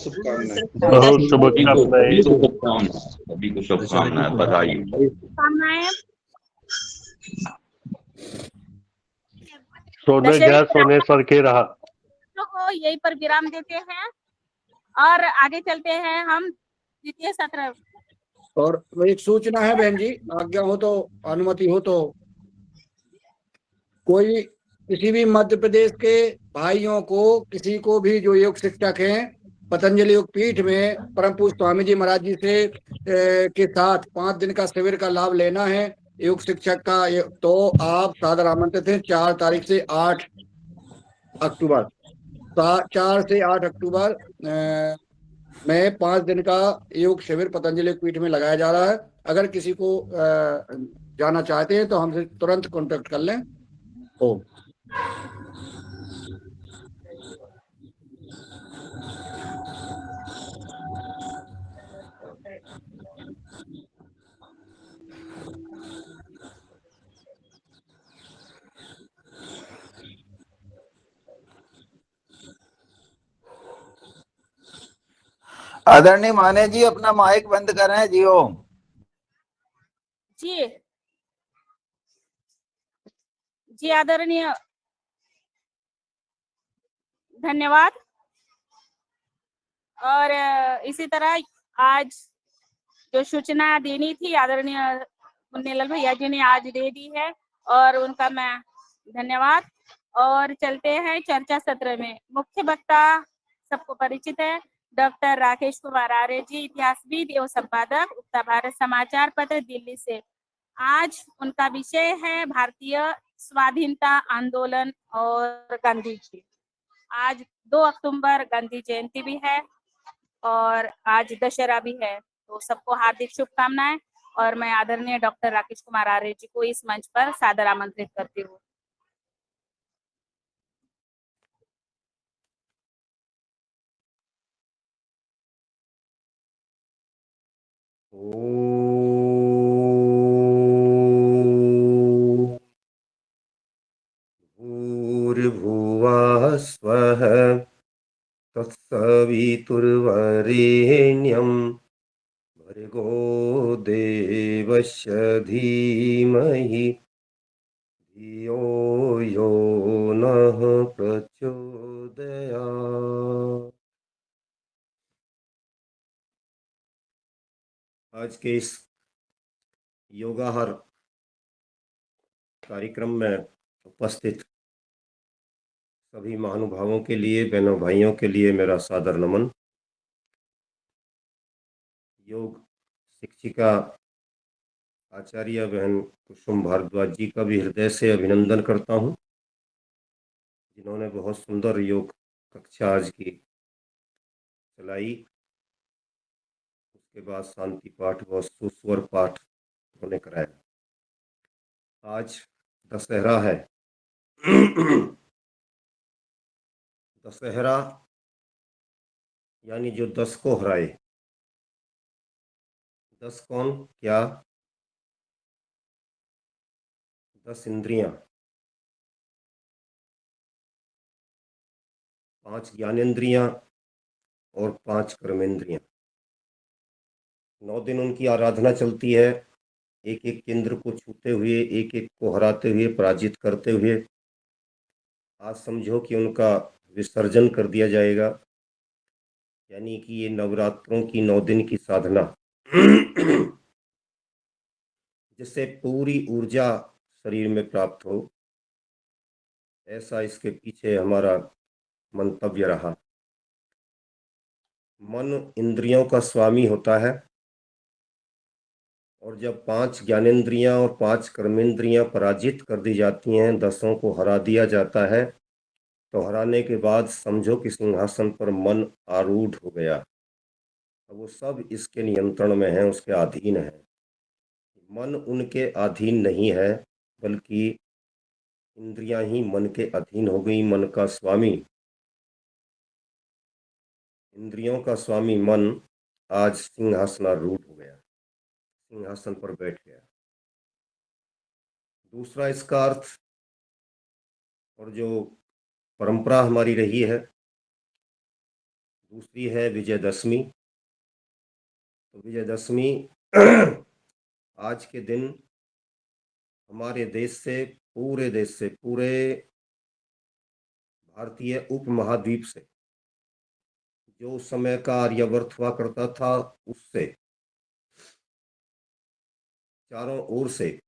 शुभकामनाएं। बहुत सभी को शुभकामनाएं। सभी को शुभकामनाएं, बधाई। कामनाएं सोने दशहरे गया की सोने सर के रहा। को यहीं पर विराम देते हैं और आगे चलते हैं हम द्वितीय सत्र। और एक सूचना है बहन जी, आज्ञा हो तो, अनुमति हो तो, कोई किसी भी मध्य प्रदेश के भाइयों को, किसी को भी जो योग शिक्षक हैं पतंजलि योग पीठ में परम पूज्य स्वामी जी महाराज जी से के साथ 5 दिन का शिविर का लाभ लेना है योग शिक्षक का, तो आप सादर आमंत्रित हैं। 4 तारीख से 8 अक्टूबर 4 से 8 अक्टूबर में 5 दिन का योग शिविर पतंजलि पीठ में लगाया जा रहा है। अगर किसी को जाना चाहते हैं तो हमसे तुरंत कांटेक्ट कर लें। ओम। आदरणीय माने जी, अपना माइक बंद करें जी। ओम जी जी आदरणीय, धन्यवाद। और इसी तरह आज जो सूचना देनी थी आदरणीय पुण्यलाल भैया जी ने आज दे दी है और उनका मैं धन्यवाद। और चलते हैं चर्चा सत्र में। मुख्य वक्ता सबको परिचित है, डॉक्टर राकेश कुमार आर्य जी, इतिहासविद एवं संपादक, उक्ता भारत समाचार पत्र, दिल्ली से। आज उनका विषय है भारतीय स्वाधीनता आंदोलन और गांधी जी। आज 2 अक्टूबर गांधी जयंती भी है और आज दशहरा भी है, तो सबको हार्दिक शुभकामनाएं। और मैं आदरणीय डॉक्टर राकेश कुमार आर्य जी को इस मंच पर सादर आमंत्रित करती हूँ। भूर्भुवः स्वः तत्सवितुर्वरेण्यं भर्गो देवस्य धीमहि धियो यो नः प्रचोदयात्। आज के इस योगाहार कार्यक्रम में उपस्थित सभी महानुभावों के लिए, बहनों भाइयों के लिए मेरा सादर नमन। योग शिक्षिका आचार्य बहन कुसुम भारद्वाज जी का भी हृदय से अभिनंदन करता हूँ, जिन्होंने बहुत सुंदर योग कक्षा आज की चलाई। उसके बाद शांति पाठ व सुस्वर पाठ उन्होंने कराया। आज दशहरा है। दशहरा यानी जो 10 को हराए। 10 कौन? क्या? 10 इंद्रियां, 5 ज्ञानेंद्रियां और 5 कर्मेंद्रियां। 9 दिन उनकी आराधना चलती है, एक एक केंद्र को छूते हुए, एक एक को हराते हुए, पराजित करते हुए। आज समझो कि उनका विसर्जन कर दिया जाएगा, यानी कि ये नवरात्रों की 9 दिन की साधना जिससे पूरी ऊर्जा शरीर में प्राप्त हो, ऐसा इसके पीछे हमारा मंतव्य रहा। मन इंद्रियों का स्वामी होता है और जब 5 ज्ञानेंद्रियां और 5 कर्मेंद्रियां पराजित कर दी जाती हैं, 10 को हरा दिया जाता है, तो हराने के बाद समझो कि सिंहासन पर मन आरूढ़ हो गया। अब वो सब इसके नियंत्रण में है, उसके अधीन है। मन उनके अधीन नहीं है, बल्कि इंद्रियां ही मन के अधीन हो गई। मन का स्वामी, इंद्रियों का स्वामी मन आज सिंहासनारूढ़ हो गया, सिंहासन पर बैठ गया। दूसरा इसका अर्थ, और जो परंपरा हमारी रही है, दूसरी है विजयदशमी। तो विजयदशमी आज के दिन हमारे देश से, पूरे देश से, पूरे भारतीय उपमहाद्वीप से जो उस समय का आर्यावर्त हुआ करता था, उससे चारों ओर से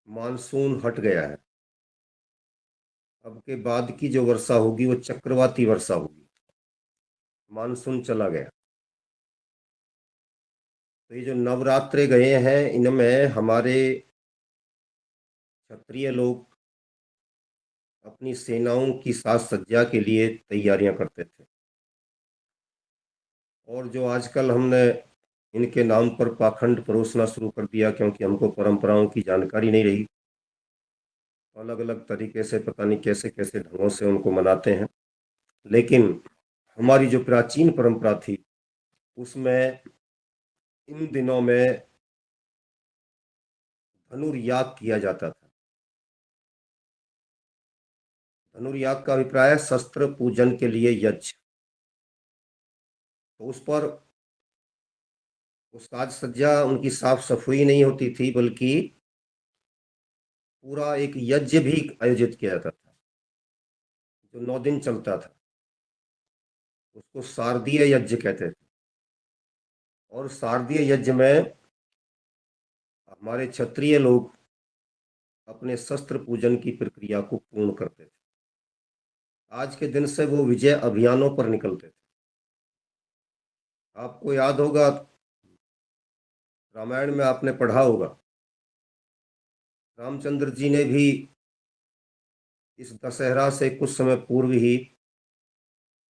मानसून हट गया है। अब के बाद की जो वर्षा होगी वो चक्रवाती वर्षा होगी, मानसून चला गया। तो ये जो नवरात्रे गए हैं, इनमें हमारे क्षत्रिय लोग अपनी सेनाओं की साज सज्जा के लिए तैयारियां करते थे। और जो आजकल हमने इनके नाम पर पाखंड परोसना शुरू कर दिया, क्योंकि हमको परंपराओं की जानकारी नहीं रही, अलग अलग तरीके से पता नहीं कैसे कैसे ढंगों से उनको मनाते हैं। लेकिन हमारी जो प्राचीन परंपरा थी, उसमें इन दिनों में धनुर्याग किया जाता था। धनुर्याग का अभिप्राय है शस्त्र पूजन के लिए यज्ञ। तो उस पर उस साज सज्जा उनकी साफ सफाई नहीं होती थी, बल्कि पूरा एक यज्ञ भी आयोजित किया जाता था जो 9 दिन चलता था। उसको शारदीय यज्ञ कहते थे। और शारदीय यज्ञ में हमारे क्षत्रिय लोग अपने शस्त्र पूजन की प्रक्रिया को पूर्ण करते थे। आज के दिन से वो विजय अभियानों पर निकलते थे। आपको याद होगा, रामायण में आपने पढ़ा होगा, रामचंद्र जी ने भी इस दशहरा से कुछ समय पूर्व ही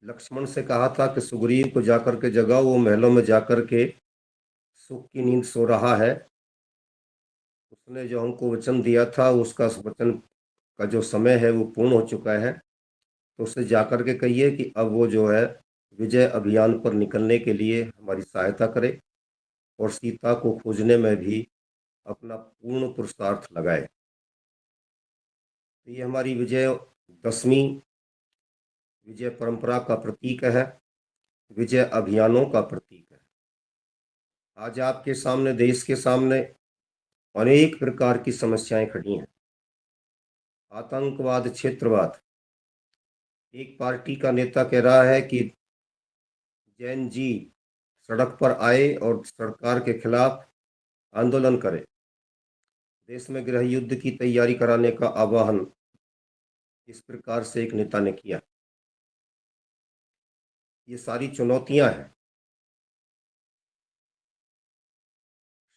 लक्ष्मण से कहा था कि सुग्रीव को जाकर के जगाओ, वो महलों में जाकर के सुख की नींद सो रहा है। उसने जो हमको वचन दिया था, उसका वचन का जो समय है वो पूर्ण हो चुका है। तो उससे जाकर के कहिए कि अब वो जो है विजय अभियान पर निकलने के लिए हमारी सहायता करे और सीता को खोजने में भी अपना पूर्ण पुरुषार्थ लगाए। तो ये हमारी विजय दशमी विजय परंपरा का प्रतीक है, विजय अभियानों का प्रतीक है। आज आपके सामने, देश के सामने अनेक प्रकार की समस्याएं खड़ी हैं। आतंकवाद, क्षेत्रवाद। एक पार्टी का नेता कह रहा है कि जैन जी सड़क पर आए और सरकार के खिलाफ आंदोलन करें। देश में गृह युद्ध की तैयारी कराने का आह्वान इस प्रकार से एक नेता ने किया। ये सारी चुनौतियां हैं,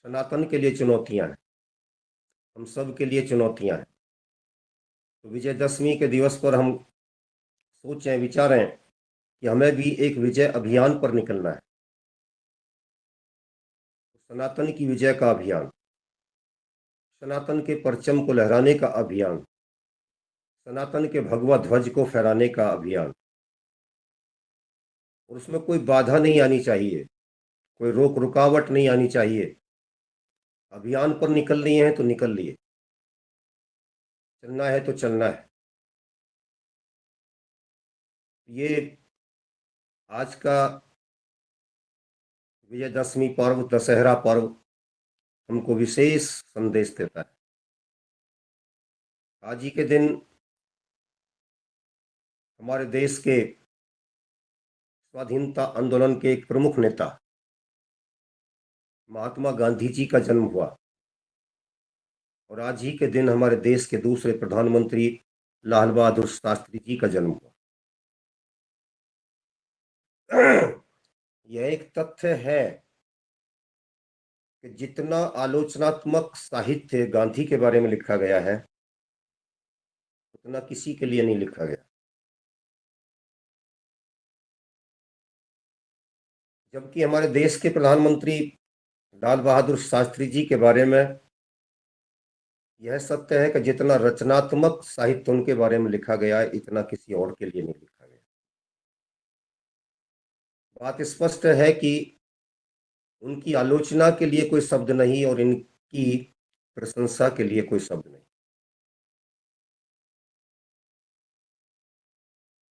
सनातन के लिए चुनौतियां हैं, हम सब के लिए चुनौतियां हैं। तो विजयदशमी के दिवस पर हम सोचें, विचारें कि हमें भी एक विजय अभियान पर निकलना है। सनातन की विजय का अभियान, सनातन के परचम को लहराने का अभियान, सनातन के भगवा ध्वज को फहराने का अभियान। और उसमें कोई बाधा नहीं आनी चाहिए, कोई रोक रुकावट नहीं आनी चाहिए। अभियान पर निकल लिए हैं तो निकल लिए, चलना है तो चलना है। ये आज का विजयदशमी पर्व, दशहरा पर्व हमको विशेष संदेश देता है। आज ही के दिन हमारे देश के स्वाधीनता आंदोलन के एक प्रमुख नेता महात्मा गांधी जी का जन्म हुआ। और आज ही के दिन हमारे देश के दूसरे प्रधानमंत्री लाल बहादुर शास्त्री जी का जन्म हुआ। यह एक तथ्य है कि जितना आलोचनात्मक साहित्य गांधी के बारे में लिखा गया है, उतना किसी के लिए नहीं लिखा गया। जबकि हमारे देश के प्रधानमंत्री लाल बहादुर शास्त्री जी के बारे में यह सत्य है कि जितना रचनात्मक साहित्य उनके बारे में लिखा गया है, इतना किसी और के लिए नहीं लिखा गया। बात स्पष्ट है कि उनकी आलोचना के लिए कोई शब्द नहीं और इनकी प्रशंसा के लिए कोई शब्द नहीं।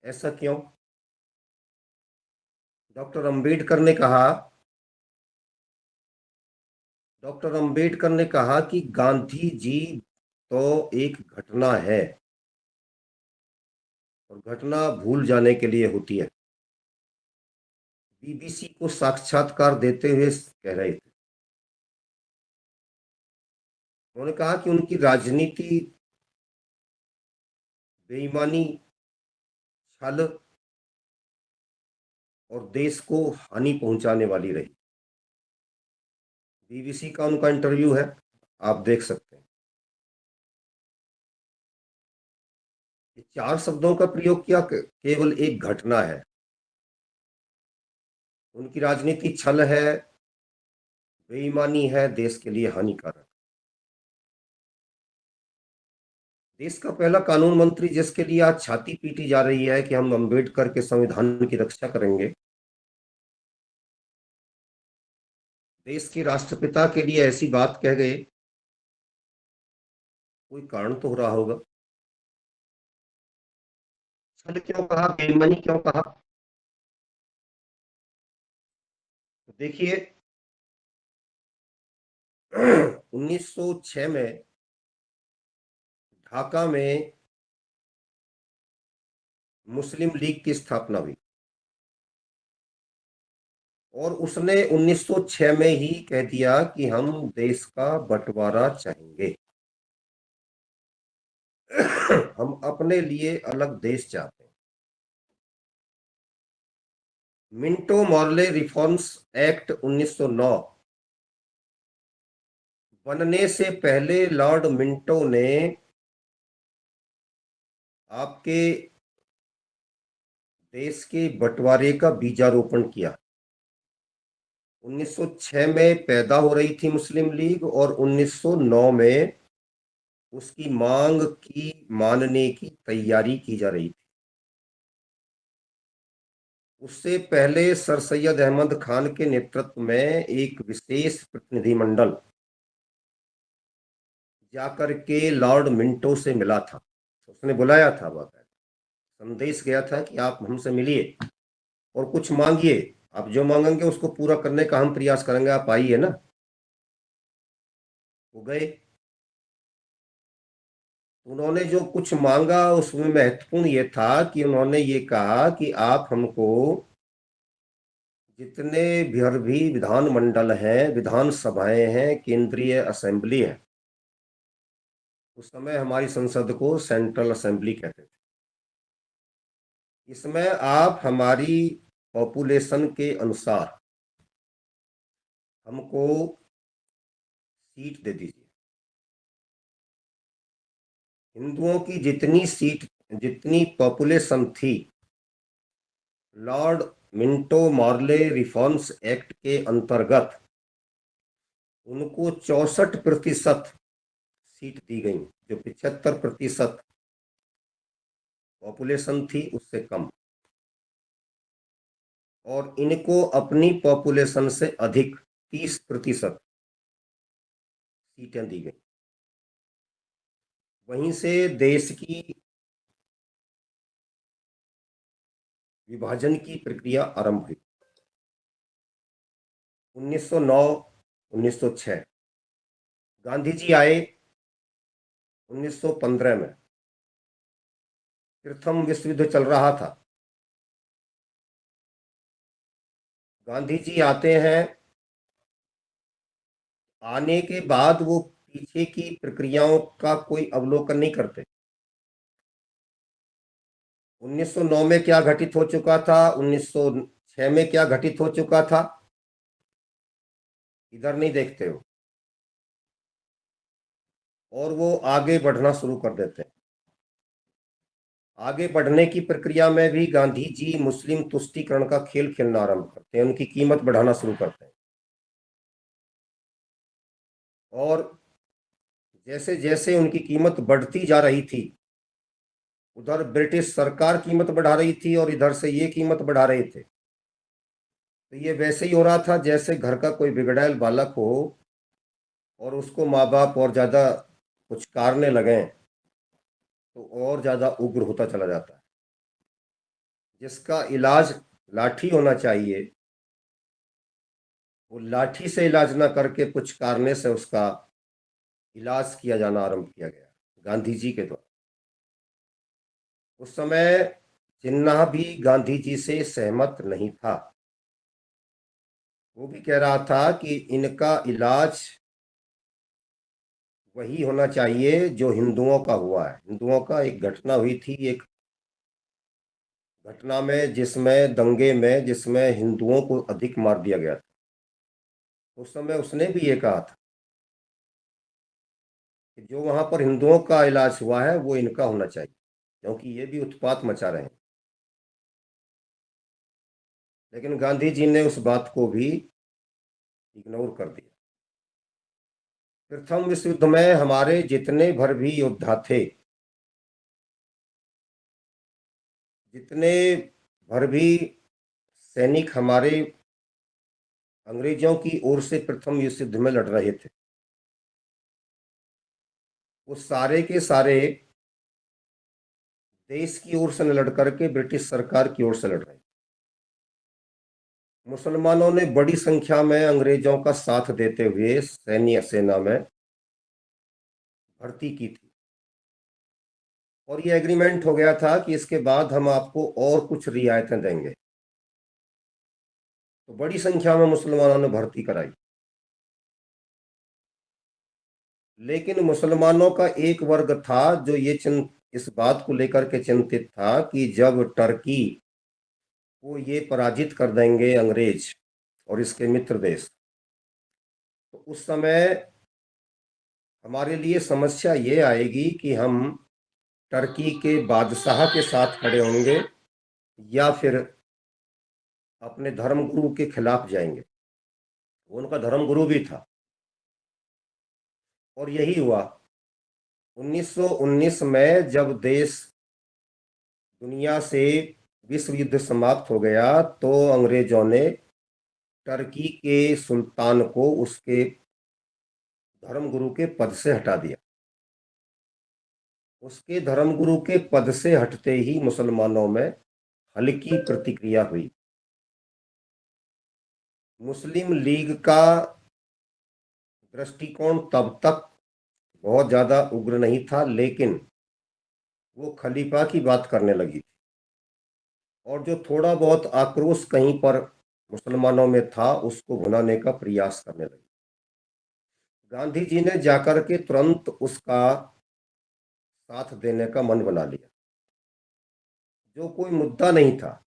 ऐसा क्यों? डॉक्टर अंबेडकर ने कहा कि गांधी जी तो एक घटना है और घटना भूल जाने के लिए होती है। बीबीसी को साक्षात्कार देते हुए कह रहे थे। उन्होंने कहा कि उनकी राजनीति बेईमानी, छल और देश को हानि पहुंचाने वाली रही। बीबीसी का उनका इंटरव्यू है, आप देख सकते हैं। ये 4 शब्दों का प्रयोग किया, केवल एक घटना है। उनकी राजनीति छल है, बेईमानी है, देश के लिए हानिकारक। देश का पहला कानून मंत्री जिसके लिए आज छाती पीटी जा रही है कि हम अंबेडकर के संविधान की रक्षा करेंगे, देश के राष्ट्रपिता के लिए ऐसी बात कह गए, कोई कारण तो हो रहा होगा। छल क्यों कहा, बेईमानी क्यों कहा? तो देखिए 1906 में ढाका में मुस्लिम लीग की स्थापना हुई और उसने 1906 में ही कह दिया कि हम देश का बंटवारा चाहेंगे। हम अपने लिए अलग देश चाहते हैं। मिंटो मॉर्ले रिफॉर्म्स एक्ट 1909 बनने से पहले लॉर्ड मिंटो ने आपके देश के बंटवारे का बीजारोपण किया। 1906 में पैदा हो रही थी मुस्लिम लीग और 1909 में उसकी मांग की मानने की तैयारी की जा रही थी। उससे पहले सर सैयद अहमद खान के नेतृत्व में एक विशेष प्रतिनिधिमंडल जाकर के लॉर्ड मिंटो से मिला था। उसने बुलाया था, बाकायदा संदेश गया था कि आप हमसे मिलिए और कुछ मांगिए, आप जो मांगेंगे उसको पूरा करने का हम प्रयास करेंगे, आप आइए ना। वो गए। उन्होंने जो कुछ मांगा उसमें महत्वपूर्ण ये था कि उन्होंने ये कहा कि आप हमको जितने भी विधानमंडल हैं, विधानसभाएं हैं, केंद्रीय असेंबली है, उस समय हमारी संसद को सेंट्रल असेंबली कहते थे, इसमें आप हमारी पॉपुलेशन के अनुसार हमको सीट दे दीजिए। हिंदुओं की जितनी पॉपुलेशन थी, Lord Minto Morley reforms act के अंतर्गत उनको 64% सीट दी गई, जो 75% पॉपुलेशन थी उससे कम, और इनको अपनी पॉपुलेशन से अधिक 30% सीटें दी गई। वहीं से देश की विभाजन की प्रक्रिया आरंभ हुई। 1909-1906 गांधी जी आए। 1915 में प्रथम विश्व युद्ध चल रहा था। गांधी जी आते हैं, आने के बाद वो पीछे की प्रक्रियाओं का कोई अवलोकन नहीं करते। 1909 में क्या घटित हो चुका था, 1906 में क्या घटित हो चुका था, इधर नहीं देखते हो, और वो आगे बढ़ना शुरू कर देते हैं। आगे बढ़ने की प्रक्रिया में भी गांधी जी मुस्लिम तुष्टीकरण का खेल खेलना आरंभ करते हैं, उनकी कीमत बढ़ाना शुरू करते हैं। और जैसे जैसे उनकी कीमत बढ़ती जा रही थी, उधर ब्रिटिश सरकार कीमत बढ़ा रही थी और इधर से ये कीमत बढ़ा रहे थे। तो ये वैसे ही हो रहा था जैसे घर का कोई बिगड़ैल बालक हो और उसको माँ बाप और ज़्यादा पुचकारने लगें तो और ज़्यादा उग्र होता चला जाता है। जिसका इलाज लाठी होना चाहिए, वो लाठी से इलाज ना करके पुचकारने से उसका इलाज किया जाना आरंभ किया गया गांधी जी के द्वारा। उस समय जिन्ना भी गांधी जी से सहमत नहीं था। वो भी कह रहा था कि इनका इलाज वही होना चाहिए जो हिंदुओं का हुआ है। हिंदुओं का एक घटना हुई थी, एक घटना में जिसमें दंगे में जिसमें हिंदुओं को अधिक मार दिया गया था। उस समय उसने भी ये कहा था कि जो वहां पर हिंदुओं का इलाज हुआ है वो इनका होना चाहिए, क्योंकि ये भी उत्पात मचा रहे हैं। लेकिन गांधी जी ने उस बात को भी इग्नोर कर दिया। प्रथम विश्व युद्ध में हमारे जितने भर भी योद्धा थे, जितने भर भी सैनिक हमारे अंग्रेजों की ओर से प्रथम विश्व युद्ध में लड़ रहे थे, वो सारे के सारे देश की ओर से न लड़ करके ब्रिटिश सरकार की ओर से लड़ रहे थे। मुसलमानों ने बड़ी संख्या में अंग्रेजों का साथ देते हुए सैन्य सेना में भर्ती की थी, और ये एग्रीमेंट हो गया था कि इसके बाद हम आपको और कुछ रियायतें देंगे। तो बड़ी संख्या में मुसलमानों ने भर्ती कराई। लेकिन मुसलमानों का एक वर्ग था जो इस बात को लेकर के चिंतित था कि जब टर्की को ये पराजित कर देंगे अंग्रेज और इसके मित्र देश, तो उस समय हमारे लिए समस्या ये आएगी कि हम टर्की के बादशाह के साथ खड़े होंगे या फिर अपने धर्मगुरु के खिलाफ जाएंगे। वो उनका धर्मगुरु भी था, और यही हुआ। 1919 में जब देश दुनिया से विश्व युद्ध समाप्त हो गया तो अंग्रेजों ने टर्की के सुल्तान को उसके धर्मगुरु के पद से हटा दिया। उसके धर्मगुरु के पद से हटते ही मुसलमानों में हल्की प्रतिक्रिया हुई। मुस्लिम लीग का दृष्टिकोण तब तक बहुत ज्यादा उग्र नहीं था, लेकिन वो खलीफा की बात करने लगी थी, और जो थोड़ा बहुत आक्रोश कहीं पर मुसलमानों में था उसको भुनाने का प्रयास करने लगी। गांधी जी ने जाकर के तुरंत उसका साथ देने का मन बना लिया। जो कोई मुद्दा नहीं था,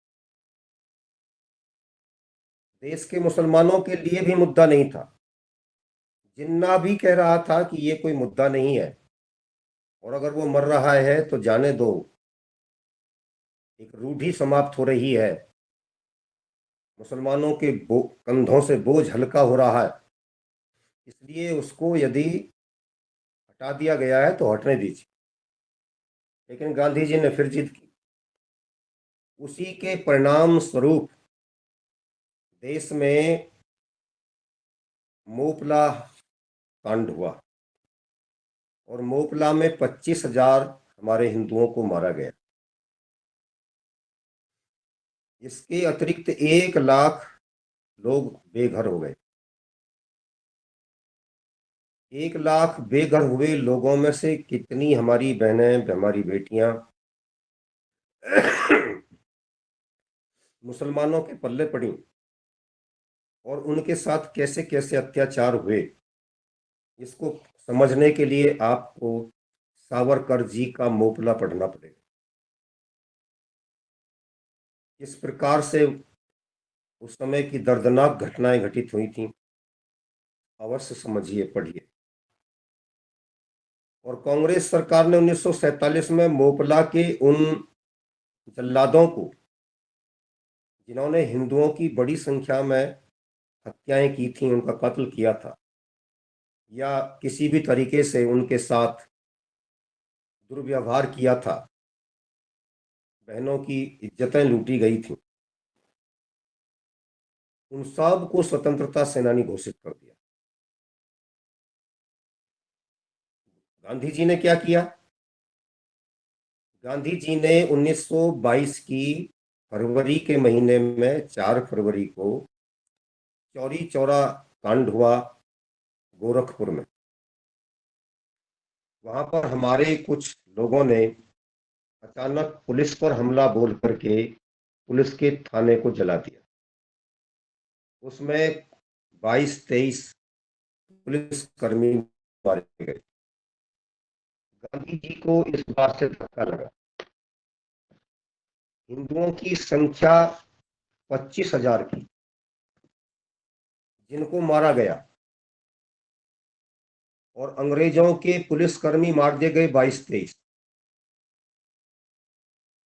देश के मुसलमानों के लिए भी मुद्दा नहीं था। जिन्ना भी कह रहा था कि ये कोई मुद्दा नहीं है, और अगर वो मर रहा है तो जाने दो, एक रूढ़ी समाप्त हो रही है, मुसलमानों के कंधों से बोझ हल्का हो रहा है, इसलिए उसको यदि हटा दिया गया है तो हटने दीजिए। लेकिन गांधी जी ने फिर जिद की। उसी के परिणाम स्वरूप देश में मोपला कांड हुआ, और मोपला में 25,000 हमारे हिंदुओं को मारा गया। इसके अतिरिक्त 1 लाख लोग बेघर हो गए। 1 लाख बेघर हुए लोगों में से कितनी हमारी बहनें, हमारी बेटियां मुसलमानों के पल्ले पड़ी, और उनके साथ कैसे कैसे अत्याचार हुए, इसको समझने के लिए आपको सावरकर जी का मोपला पढ़ना पड़ेगा। इस प्रकार से उस समय की दर्दनाक घटनाएं घटित हुई थी, अवश्य समझिए, पढ़िए। और कांग्रेस सरकार ने 1947 में मोपला के उन जल्लादों को, जिन्होंने हिंदुओं की बड़ी संख्या में हत्याएं की थी, उनका कत्ल किया था, या किसी भी तरीके से उनके साथ दुर्व्यवहार किया था, बहनों की इज्जतें लूटी गई थी, उन सब को स्वतंत्रता सेनानी घोषित कर दिया। गांधी जी ने क्या किया? गांधी जी ने 1922 की फरवरी के महीने में 4 फरवरी को चौरी चौरा कांड हुआ गोरखपुर में। वहां पर हमारे कुछ लोगों ने अचानक पुलिस पर हमला बोल करके पुलिस के थाने को जला दिया। उसमें 22-23 पुलिसकर्मी मारे गए। गांधी जी को इस बात से धक्का लगा। हिंदुओं की संख्या 25,000 की जिनको मारा गया, और अंग्रेजों के पुलिसकर्मी मार दिए गए 22-23।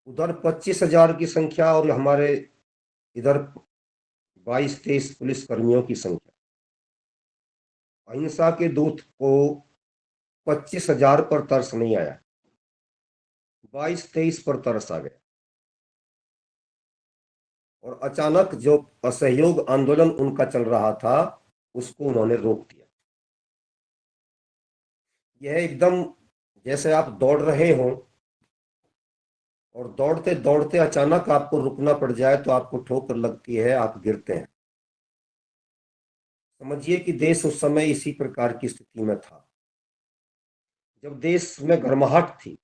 उधर 25,000 की संख्या और हमारे इधर 22-23 पुलिसकर्मियों की संख्या। अहिंसा के दूत को 25,000 पर तरस नहीं आया, 22-23 पर तरस आ गया, और अचानक जो असहयोग आंदोलन उनका चल रहा था उसको उन्होंने रोक दिया। यह एकदम जैसे आप दौड़ रहे हो और दौड़ते दौड़ते अचानक आपको रुकना पड़ जाए तो आपको ठोकर लगती है, आप गिरते हैं। समझिए कि देश उस समय इसी प्रकार की स्थिति में था, जब देश में गर्माहट थी,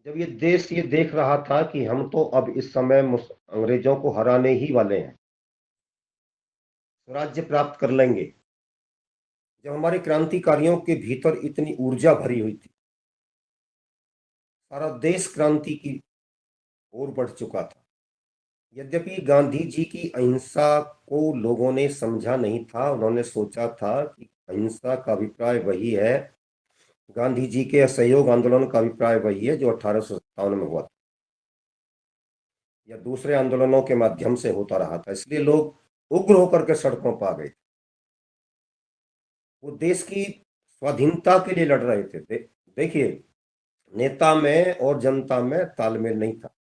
जब ये देश ये देख रहा था कि हम तो अब इस समय अंग्रेजों को हराने ही वाले हैं, स्वराज्य प्राप्त कर लेंगे। जब हमारे क्रांतिकारियों के भीतर इतनी ऊर्जा भरी हुई थी, सारा देश क्रांति की ओर बढ़ चुका था। यद्यपि गांधी जी की अहिंसा को लोगों ने समझा नहीं था। उन्होंने सोचा था कि अहिंसा का अभिप्राय वही है, गांधी जी के असहयोग आंदोलन का अभिप्राय वही है जो 1857 में हुआ था या दूसरे आंदोलनों के माध्यम से होता रहा था। इसलिए लोग उग्र होकर के सड़कों पर आ गए। वो देश की स्वाधीनता के लिए लड़ रहे थे। देखिए, नेता में और जनता में तालमेल नहीं था।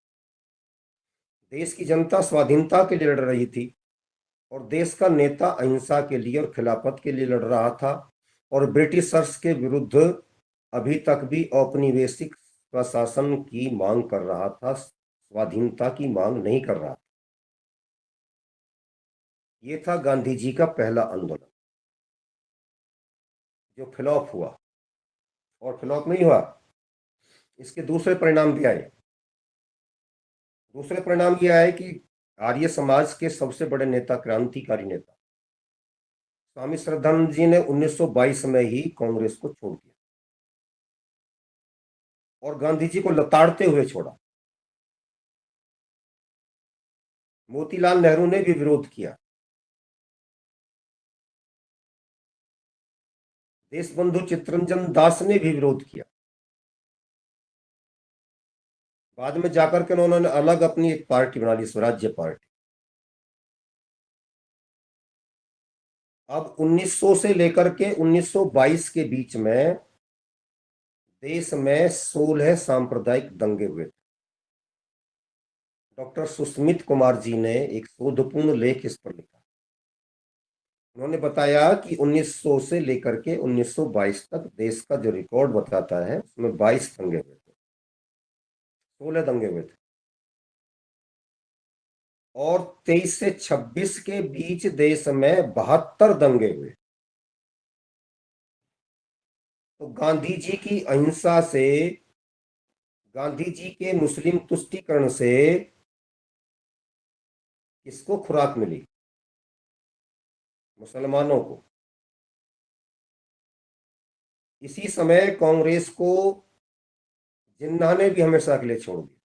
देश की जनता स्वाधीनता के लिए लड़ रही थी और देश का नेता अहिंसा के लिए और खिलाफत के लिए लड़ रहा था, और ब्रिटिशर्स के विरुद्ध अभी तक भी औपनिवेशिक प्रशासन की मांग कर रहा था, स्वाधीनता की मांग नहीं कर रहा था। ये था गांधी जी का पहला आंदोलन जो फ्लॉप हुआ, और फ्लॉप नहीं हुआ, इसके दूसरे परिणाम भी आए। दूसरे परिणाम ये आए कि आर्य समाज के सबसे बड़े नेता, क्रांतिकारी नेता स्वामी श्रद्धानंद जी ने 1922 में ही कांग्रेस को छोड़ दिया और गांधी जी को लताड़ते हुए छोड़ा। मोतीलाल नेहरू ने भी विरोध किया। देशबंधु चित्तरंजन दास ने भी विरोध किया। बाद में जाकर के उन्होंने अलग अपनी एक पार्टी बना ली, स्वराज्य पार्टी। अब 1900 से लेकर के 1922 के बीच में देश में 16 सांप्रदायिक दंगे हुए थे। डॉक्टर सुस्मित कुमार जी ने एक शोधपूर्ण लेख इस पर लिखा। उन्होंने बताया कि 1900 से लेकर के 1922 तक देश का जो रिकॉर्ड बताता है उसमें 22 दंगे हुए थे, 16 दंगे हुए थे, और 23 से 26 के बीच देश में 72 दंगे हुए। तो गांधी जी की अहिंसा से, गांधी जी के मुस्लिम तुष्टीकरण से किसको खुराक मिली? मुसलमानों को। इसी समय कांग्रेस को जिन्ना ने भी हमेशा के लिए छोड़ दिया।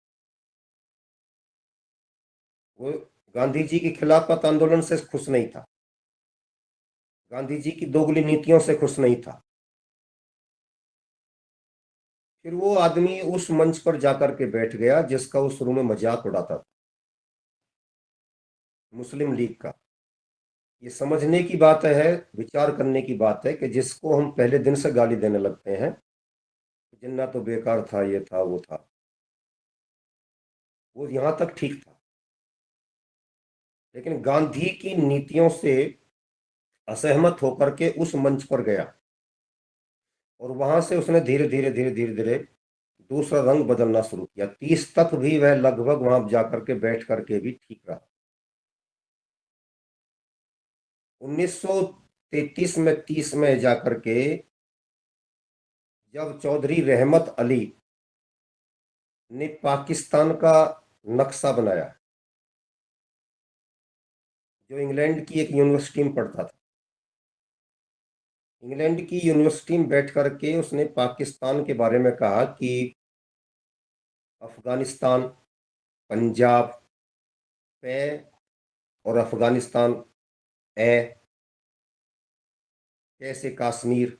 वो गांधी जी के खिलाफत आंदोलन से खुश नहीं था, गांधी जी की दोगली नीतियों से खुश नहीं था। फिर वो आदमी उस मंच पर जाकर के बैठ गया जिसका वो शुरू में मजाक उड़ाता था, मुस्लिम लीग का। ये समझने की बात है, विचार करने की बात है कि जिसको हम पहले दिन से गाली देने लगते हैं, जिन्ना तो बेकार था, ये था, वो था, वो यहां तक ठीक था, लेकिन गांधी की नीतियों से असहमत होकर के उस मंच पर गया और वहां से उसने धीरे धीरे दूसरा रंग बदलना शुरू किया। 30 तक भी वह लगभग वहां जाकर के बैठ करके भी ठीक रहा। 1933 में 30 में जाकर के जब चौधरी रहमत अली ने पाकिस्तान का नक्शा बनाया, जो इंग्लैंड की एक यूनिवर्सिटी में पढ़ता था, इंग्लैंड की यूनिवर्सिटी में बैठ करके उसने पाकिस्तान के बारे में कहा कि अफगानिस्तान, पंजाब पे और अफगानिस्तान ए, कैसे कश्मीर,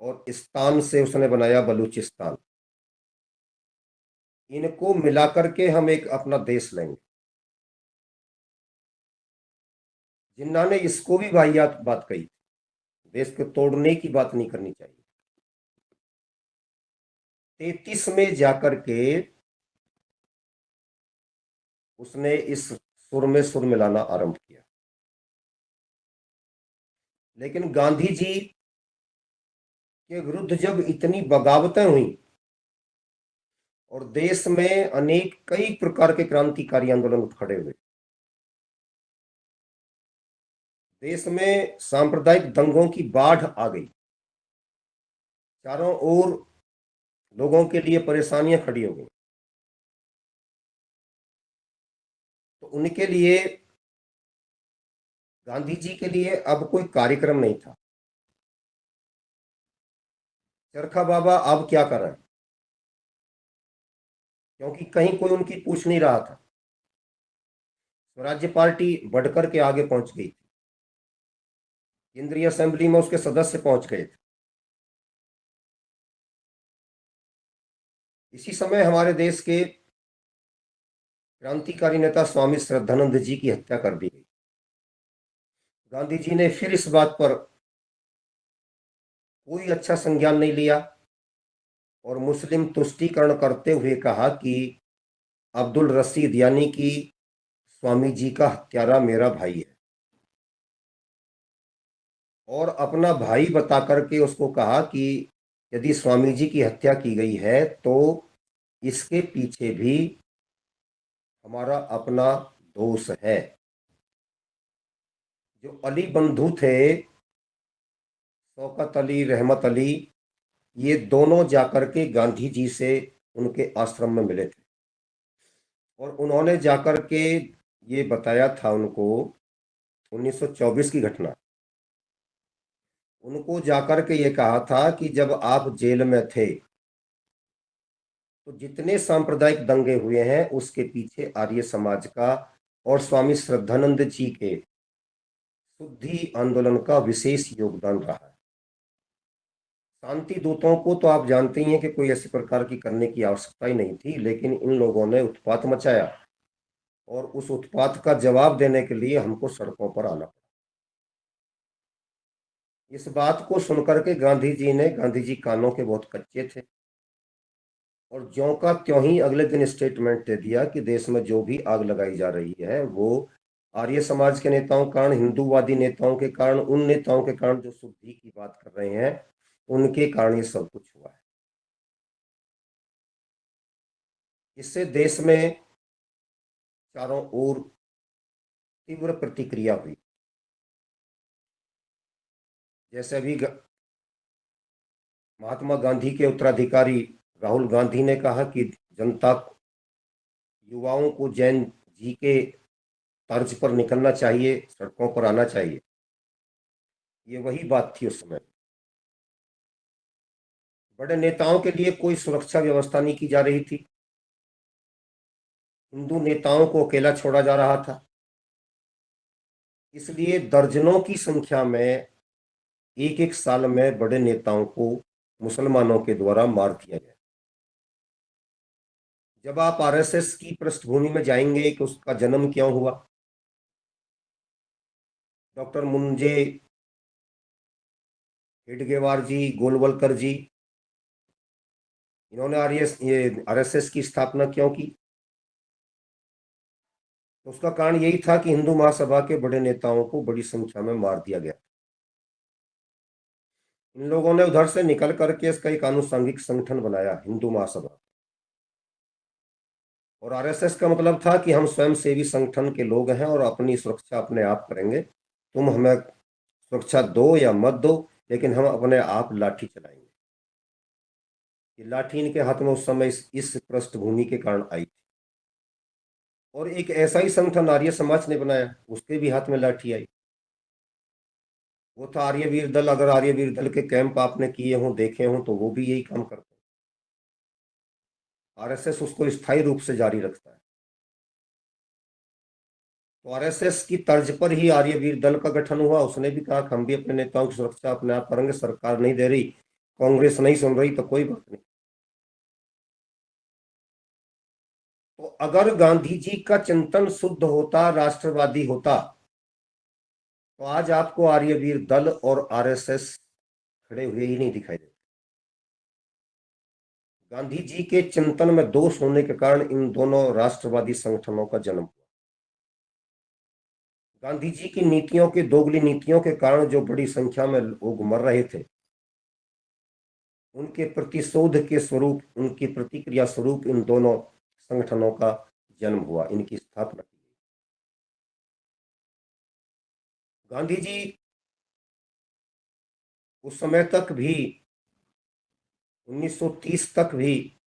और इस्तान से उसने बनाया बलूचिस्तान, इनको मिलाकर के हम एक अपना देश लेंगे। जिन्ना ने इसको भी वाहियात बात कही, देश को तोड़ने की बात नहीं करनी चाहिए। 33 में जाकर के उसने इस सुर में सुर मिलाना आरंभ किया। लेकिन गांधी जी के विरुद्ध जब इतनी बगावतें हुई और देश में अनेक कई प्रकार के क्रांतिकारी आंदोलन खड़े हुए, देश में सांप्रदायिक दंगों की बाढ़ आ गई, चारों ओर लोगों के लिए परेशानियां खड़ी हो गई, तो उनके लिए, गांधी जी के लिए अब कोई कार्यक्रम नहीं था। चरखा बाबा अब क्या कर रहे हैं, क्योंकि कहीं कोई उनकी पूछ नहीं रहा था। स्वराज्य पार्टी बढ़कर के आगे पहुंच गई थी, केंद्रीय असेंबली में उसके सदस्य पहुंच गए थे। इसी समय हमारे देश के क्रांतिकारी नेता स्वामी श्रद्धानंद जी की हत्या कर दी गई। गांधी जी ने फिर इस बात पर कोई अच्छा संज्ञान नहीं लिया और मुस्लिम तुष्टीकरण करते हुए कहा कि अब्दुल रशीद यानी कि स्वामी जी का हत्यारा मेरा भाई है, और अपना भाई बता करके उसको कहा कि यदि स्वामी जी की हत्या की गई है तो इसके पीछे भी हमारा अपना दोष है। जो अली बंधु थे, शौकत अली, रहमत अली, ये दोनों जाकर के गांधी जी से उनके आश्रम में मिले थे और उन्होंने जाकर के ये बताया था उनको, 1924 की घटना, उनको जाकर के ये कहा था कि जब आप जेल में थे तो जितने सांप्रदायिक दंगे हुए हैं उसके पीछे आर्य समाज का और स्वामी श्रद्धानंद जी के शुद्धि आंदोलन का विशेष योगदान रहा है। शांति दूतों को तो आप जानते ही हैं कि कोई ऐसी प्रकार की करने की आवश्यकता ही नहीं थी, लेकिन इन लोगों ने उत्पात मचाया और उस उत्पात का जवाब देने के लिए हमको सड़कों पर आना पड़ा। इस बात को सुनकर के गांधी जी कानों के बहुत कच्चे थे और ज्यों का त्यों ही अगले दिन स्टेटमेंट दे दिया कि देश में जो भी आग लगाई जा रही है वो आर्य समाज के नेताओं के कारण, हिंदूवादी नेताओं के कारण, उन नेताओं के कारण जो शुद्धि की बात कर रहे हैं, उनके कारण ये सब कुछ हुआ है। इससे देश में चारों ओर तीव्र प्रतिक्रिया हुई। जैसे अभी महात्मा गांधी के उत्तराधिकारी राहुल गांधी ने कहा कि जनता, युवाओं को जैन जी के तर्ज पर निकलना चाहिए, सड़कों पर आना चाहिए, ये वही बात थी उस समय। बड़े नेताओं के लिए कोई सुरक्षा व्यवस्था नहीं की जा रही थी, हिंदू नेताओं को अकेला छोड़ा जा रहा था, इसलिए दर्जनों की संख्या में एक एक साल में बड़े नेताओं को मुसलमानों के द्वारा मार दिया गया। जब आप आरएसएस की पृष्ठभूमि में जाएंगे कि उसका जन्म क्यों हुआ, डॉक्टर मुंजे हेडगेवार जी, गोलवलकर जी, इन्होंने आरएसएस की स्थापना क्यों की, तो उसका कारण यही था कि हिंदू महासभा के बड़े नेताओं को बड़ी संख्या में मार दिया गया। इन लोगों ने उधर से निकल करके इसका एक आनुषंगिक संगठन बनाया, हिंदू महासभा। और आरएसएस का मतलब था कि हम स्वयंसेवी संगठन के लोग हैं और अपनी सुरक्षा अपने आप करेंगे, तुम हमें सुरक्षा दो या मत दो, लेकिन हम अपने आप लाठी चलाएंगे। ये लाठी इनके हाथ में उस समय इस पृष्ठभूमि के कारण आई थी। और एक ऐसा ही संगठन आर्य समाज ने बनाया, उसके भी हाथ में लाठी आई। वो था आर्यवीर दल। अगर आर्यवीर दल के कैंप आपने किए हों, देखे हों, तो वो भी यही काम करते हैं। आरएसएस उसको स्थायी रूप से जारी रखता है। तो आरएसएस की तर्ज पर ही आर्यवीर दल का गठन हुआ। उसने भी कहा कि हम भी अपने नेताओं की सुरक्षा अपने आप करेंगे, सरकार नहीं दे रही, कांग्रेस नहीं सुन रही, तो कोई बात नहीं। तो अगर गांधी जी का चिंतन शुद्ध होता, राष्ट्रवादी होता, तो आज आपको आर्यवीर दल और आरएसएस खड़े हुए ही नहीं दिखाई देते। गांधी जी के चिंतन में दोष होने के कारण इन दोनों राष्ट्रवादी संगठनों का जन्म हुआ। गांधी जी की नीतियों के, दोगली नीतियों के कारण जो बड़ी संख्या में लोग मर रहे थे, उनके प्रतिशोध के स्वरूप, उनकी प्रतिक्रिया स्वरूप इन दोनों संगठनों का जन्म हुआ, इनकी स्थापना की। गांधी जी उस समय तक भी, 1930 तक भी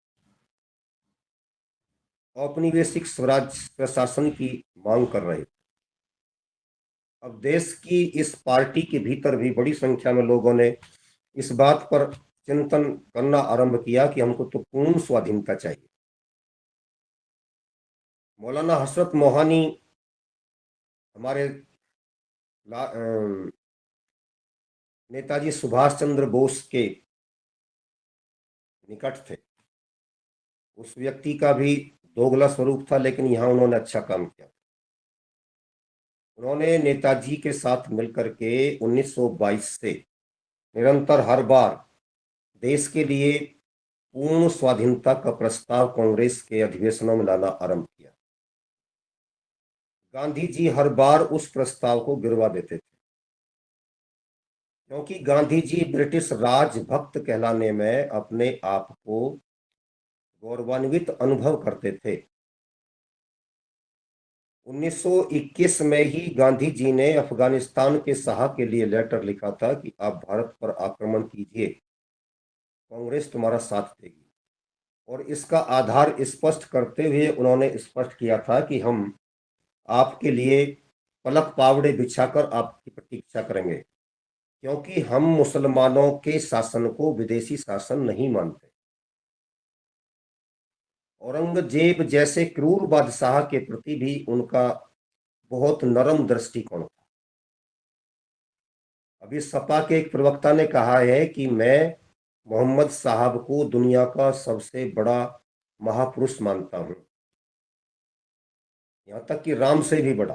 औपनिवेशिक स्वराज प्रशासन की मांग कर रहे थे। अब देश की इस पार्टी के भीतर भी बड़ी संख्या में लोगों ने इस बात पर चिंतन करना आरंभ किया कि हमको तो पूर्ण स्वाधीनता चाहिए। मौलाना हसरत मोहानी हमारे नेताजी सुभाष चंद्र बोस के निकट थे। उस व्यक्ति का भी दोगला स्वरूप था, लेकिन यहाँ उन्होंने अच्छा काम किया। उन्होंने नेताजी के साथ मिलकर के 1922 से निरंतर हर बार देश के लिए पूर्ण स्वाधीनता का प्रस्ताव कांग्रेस के अधिवेशनों में लाना आरंभ किया। गांधी जी हर बार उस प्रस्ताव को गिरवा देते थे, क्योंकि गांधी जी ब्रिटिश राजभक्त कहलाने में अपने आप को गौरवान्वित अनुभव करते थे। 1921 में ही गांधी जी ने अफगानिस्तान के शाह के लिए लेटर लिखा था कि आप भारत पर आक्रमण कीजिए, कांग्रेस तुम्हारा साथ देगी। और इसका आधार स्पष्ट करते हुए उन्होंने स्पष्ट किया था कि हम आपके लिए पलक पावड़े बिछाकर आपकी प्रतीक्षा करेंगे, क्योंकि हम मुसलमानों के शासन को विदेशी शासन नहीं मानते। औरंगजेब जैसे क्रूर बादशाह के प्रति भी उनका बहुत नरम दृष्टिकोण था। अभी सपा के एक प्रवक्ता ने कहा है कि मैं मोहम्मद साहब को दुनिया का सबसे बड़ा महापुरुष मानता हूं, यहां तक कि राम से भी बड़ा।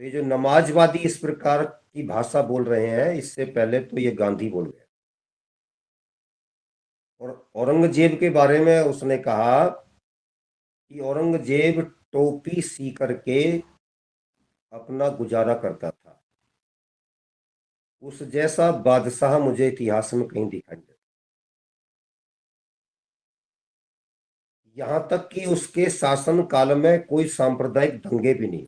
तो ये जो नमाजवादी इस प्रकार की भाषा बोल रहे हैं, इससे पहले तो ये गांधी बोल गए। और औरंगजेब के बारे में उसने कहा कि औरंगजेब टोपी सी करके अपना गुजारा करता था, उस जैसा बादशाह मुझे इतिहास में कहीं दिखाई नहीं देता। यहां तक कि उसके शासन काल में कोई सांप्रदायिक दंगे भी नहीं।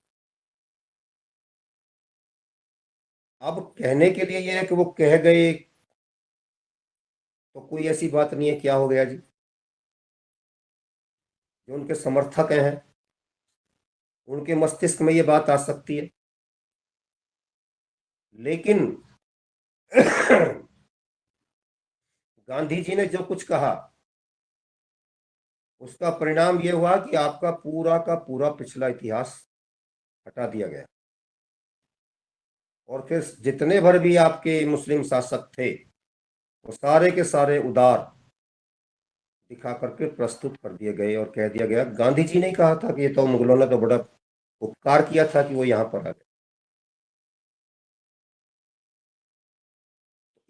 अब कहने के लिए यह है कि वो कह गए, तो कोई ऐसी बात नहीं है, क्या हो गया जी। जो उनके समर्थक हैं, उनके मस्तिष्क में ये बात आ सकती है, लेकिन गांधी जी ने जो कुछ कहा उसका परिणाम यह हुआ कि आपका पूरा का पूरा पिछला इतिहास हटा दिया गया। और फिर जितने भर भी आपके मुस्लिम शासक थे, वो सारे के सारे उदार दिखा करके प्रस्तुत कर दिए गए और कह दिया गया गांधी जी ने कहा था कि ये तो मुगलों ने तो बड़ा उपकार किया था कि वो यहाँ पर आ गए।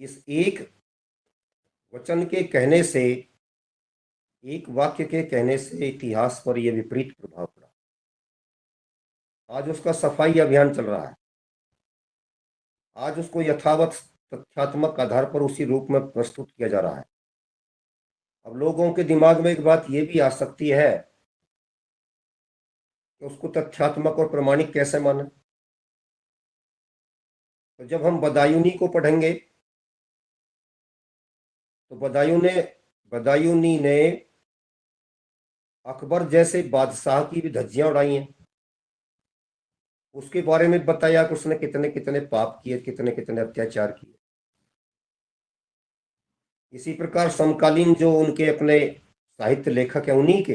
इस एक वचन के कहने से, एक वाक्य के कहने से इतिहास पर यह विपरीत प्रभाव पड़ा। आज उसका सफाई अभियान चल रहा है। आज उसको यथावत तथ्यात्मक आधार पर उसी रूप में प्रस्तुत किया जा रहा है। अब लोगों के दिमाग में एक बात ये भी आ सकती है कि उसको तथ्यात्मक और प्रमाणिक कैसे माने। तो जब हम बदायूनी को पढ़ेंगे तो बदायूनी ने अकबर जैसे बादशाह की भी धज्जियां उड़ाई हैं। उसके बारे में बताया कि उसने कितने कितने पाप किए, कितने कितने अत्याचार किए। इसी प्रकार समकालीन जो उनके अपने साहित्य लेखक हैं, उन्हीं के,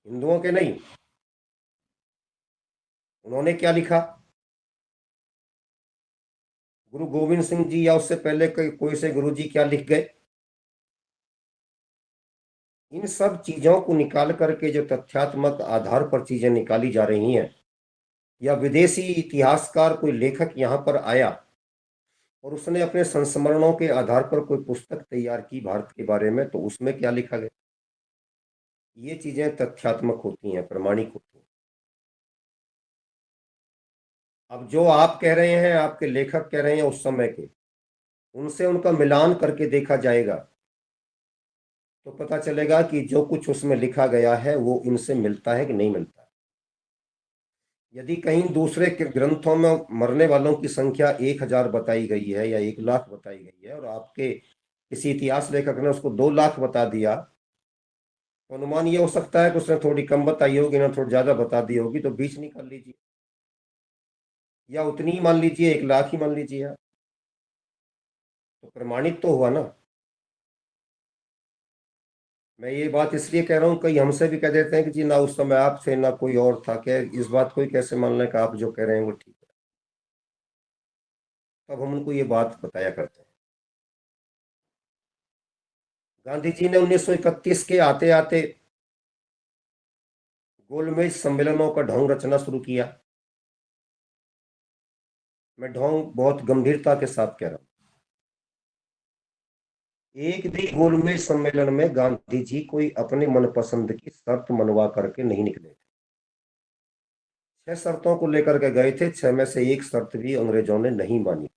हिंदुओं के नहीं, उन्होंने क्या लिखा, गुरु गोविंद सिंह जी या उससे पहले कोई से गुरु जी क्या लिख गए, इन सब चीजों को निकाल करके जो तथ्यात्मक आधार पर चीजें निकाली जा रही हैं, या विदेशी इतिहासकार कोई लेखक यहाँ पर आया और उसने अपने संस्मरणों के आधार पर कोई पुस्तक तैयार की भारत के बारे में, तो उसमें क्या लिखा गया, ये चीजें तथ्यात्मक होती हैं, प्रमाणिक होती हैं। अब जो आप कह रहे हैं, आपके लेखक कह रहे हैं उस समय के, उनसे उनका मिलान करके देखा जाएगा तो पता चलेगा कि जो कुछ उसमें लिखा गया है वो इनसे मिलता है कि नहीं मिलता। यदि कहीं दूसरे के ग्रंथों में मरने वालों की संख्या 1000 बताई गई है या 1 लाख बताई गई है और आपके किसी इतिहास लेखक ने उसको 2 लाख बता दिया, तो अनुमान ये हो सकता है कि उसने थोड़ी कम बताई होगी ना थोड़ी ज्यादा बता दी होगी, तो बीच निकाल लीजिए, या उतनी ही मान लीजिए, 1 लाख ही मान लीजिए आप, तो प्रमाणित तो हुआ ना। मैं ये बात इसलिए कह रहा हूँ, कई हमसे भी कह देते हैं कि जी ना उस समय आप थे ना कोई और था, क्या इस बात को ही कैसे मान लें कि आप जो कह रहे हैं वो ठीक है। तब हम उनको ये बात बताया करते हैं। गांधी जी ने 1931 के आते आते गोलमेज सम्मेलनों का ढोंग रचना शुरू किया। मैं ढोंग बहुत गंभीरता के साथ कह रहा हूं। एक भी गोलमेज सम्मेलन में गांधी जी कोई अपने मनपसंद की शर्त मनवा करके नहीं निकले थे। 6 शर्तों को लेकर के गए थे, 6 में से एक शर्त भी अंग्रेजों ने नहीं मानी थी।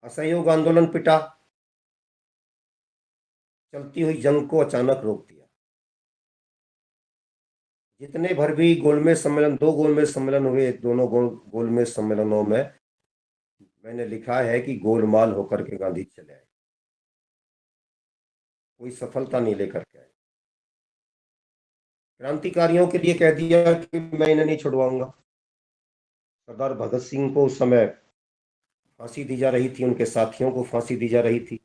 असहयोग आंदोलन पिटा, चलती हुई जंग को अचानक रोक दिया। जितने भर भी गोलमेज सम्मेलन, 2 गोलमेज सम्मेलन हुए, दोनों गोलमेज सम्मेलनों में मैंने लिखा है कि गोलमाल होकर के गांधी चले आए, कोई सफलता नहीं लेकर के आए। क्रांतिकारियों के लिए कह दिया कि मैं इन्हें नहीं छुड़वाऊंगा। सरदार भगत सिंह को उस समय फांसी दी जा रही थी, उनके साथियों को फांसी दी जा रही थी,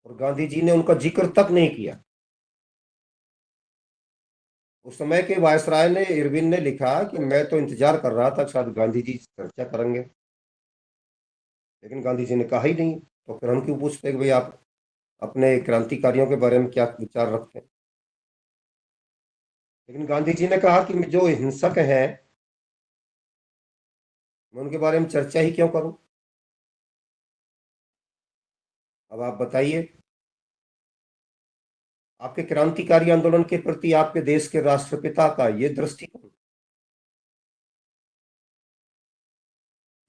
और गांधी जी ने उनका जिक्र तक नहीं किया। उस समय के वायसराय ने, इरविन ने लिखा कि मैं तो इंतजार कर रहा था शायद गांधी जी चर्चा करेंगे, लेकिन गांधी जी ने कहा ही नहीं। तो फिर हम क्यों पूछते कि भाई आप अपने क्रांतिकारियों के बारे में क्या विचार रखते हैं। लेकिन गांधी जी ने कहा कि जो हिंसक हैं मैं उनके बारे में चर्चा ही क्यों करूं। अब आप बताइए, आपके क्रांतिकारी आंदोलन के प्रति आपके देश के राष्ट्रपिता का ये दृष्टिकोण,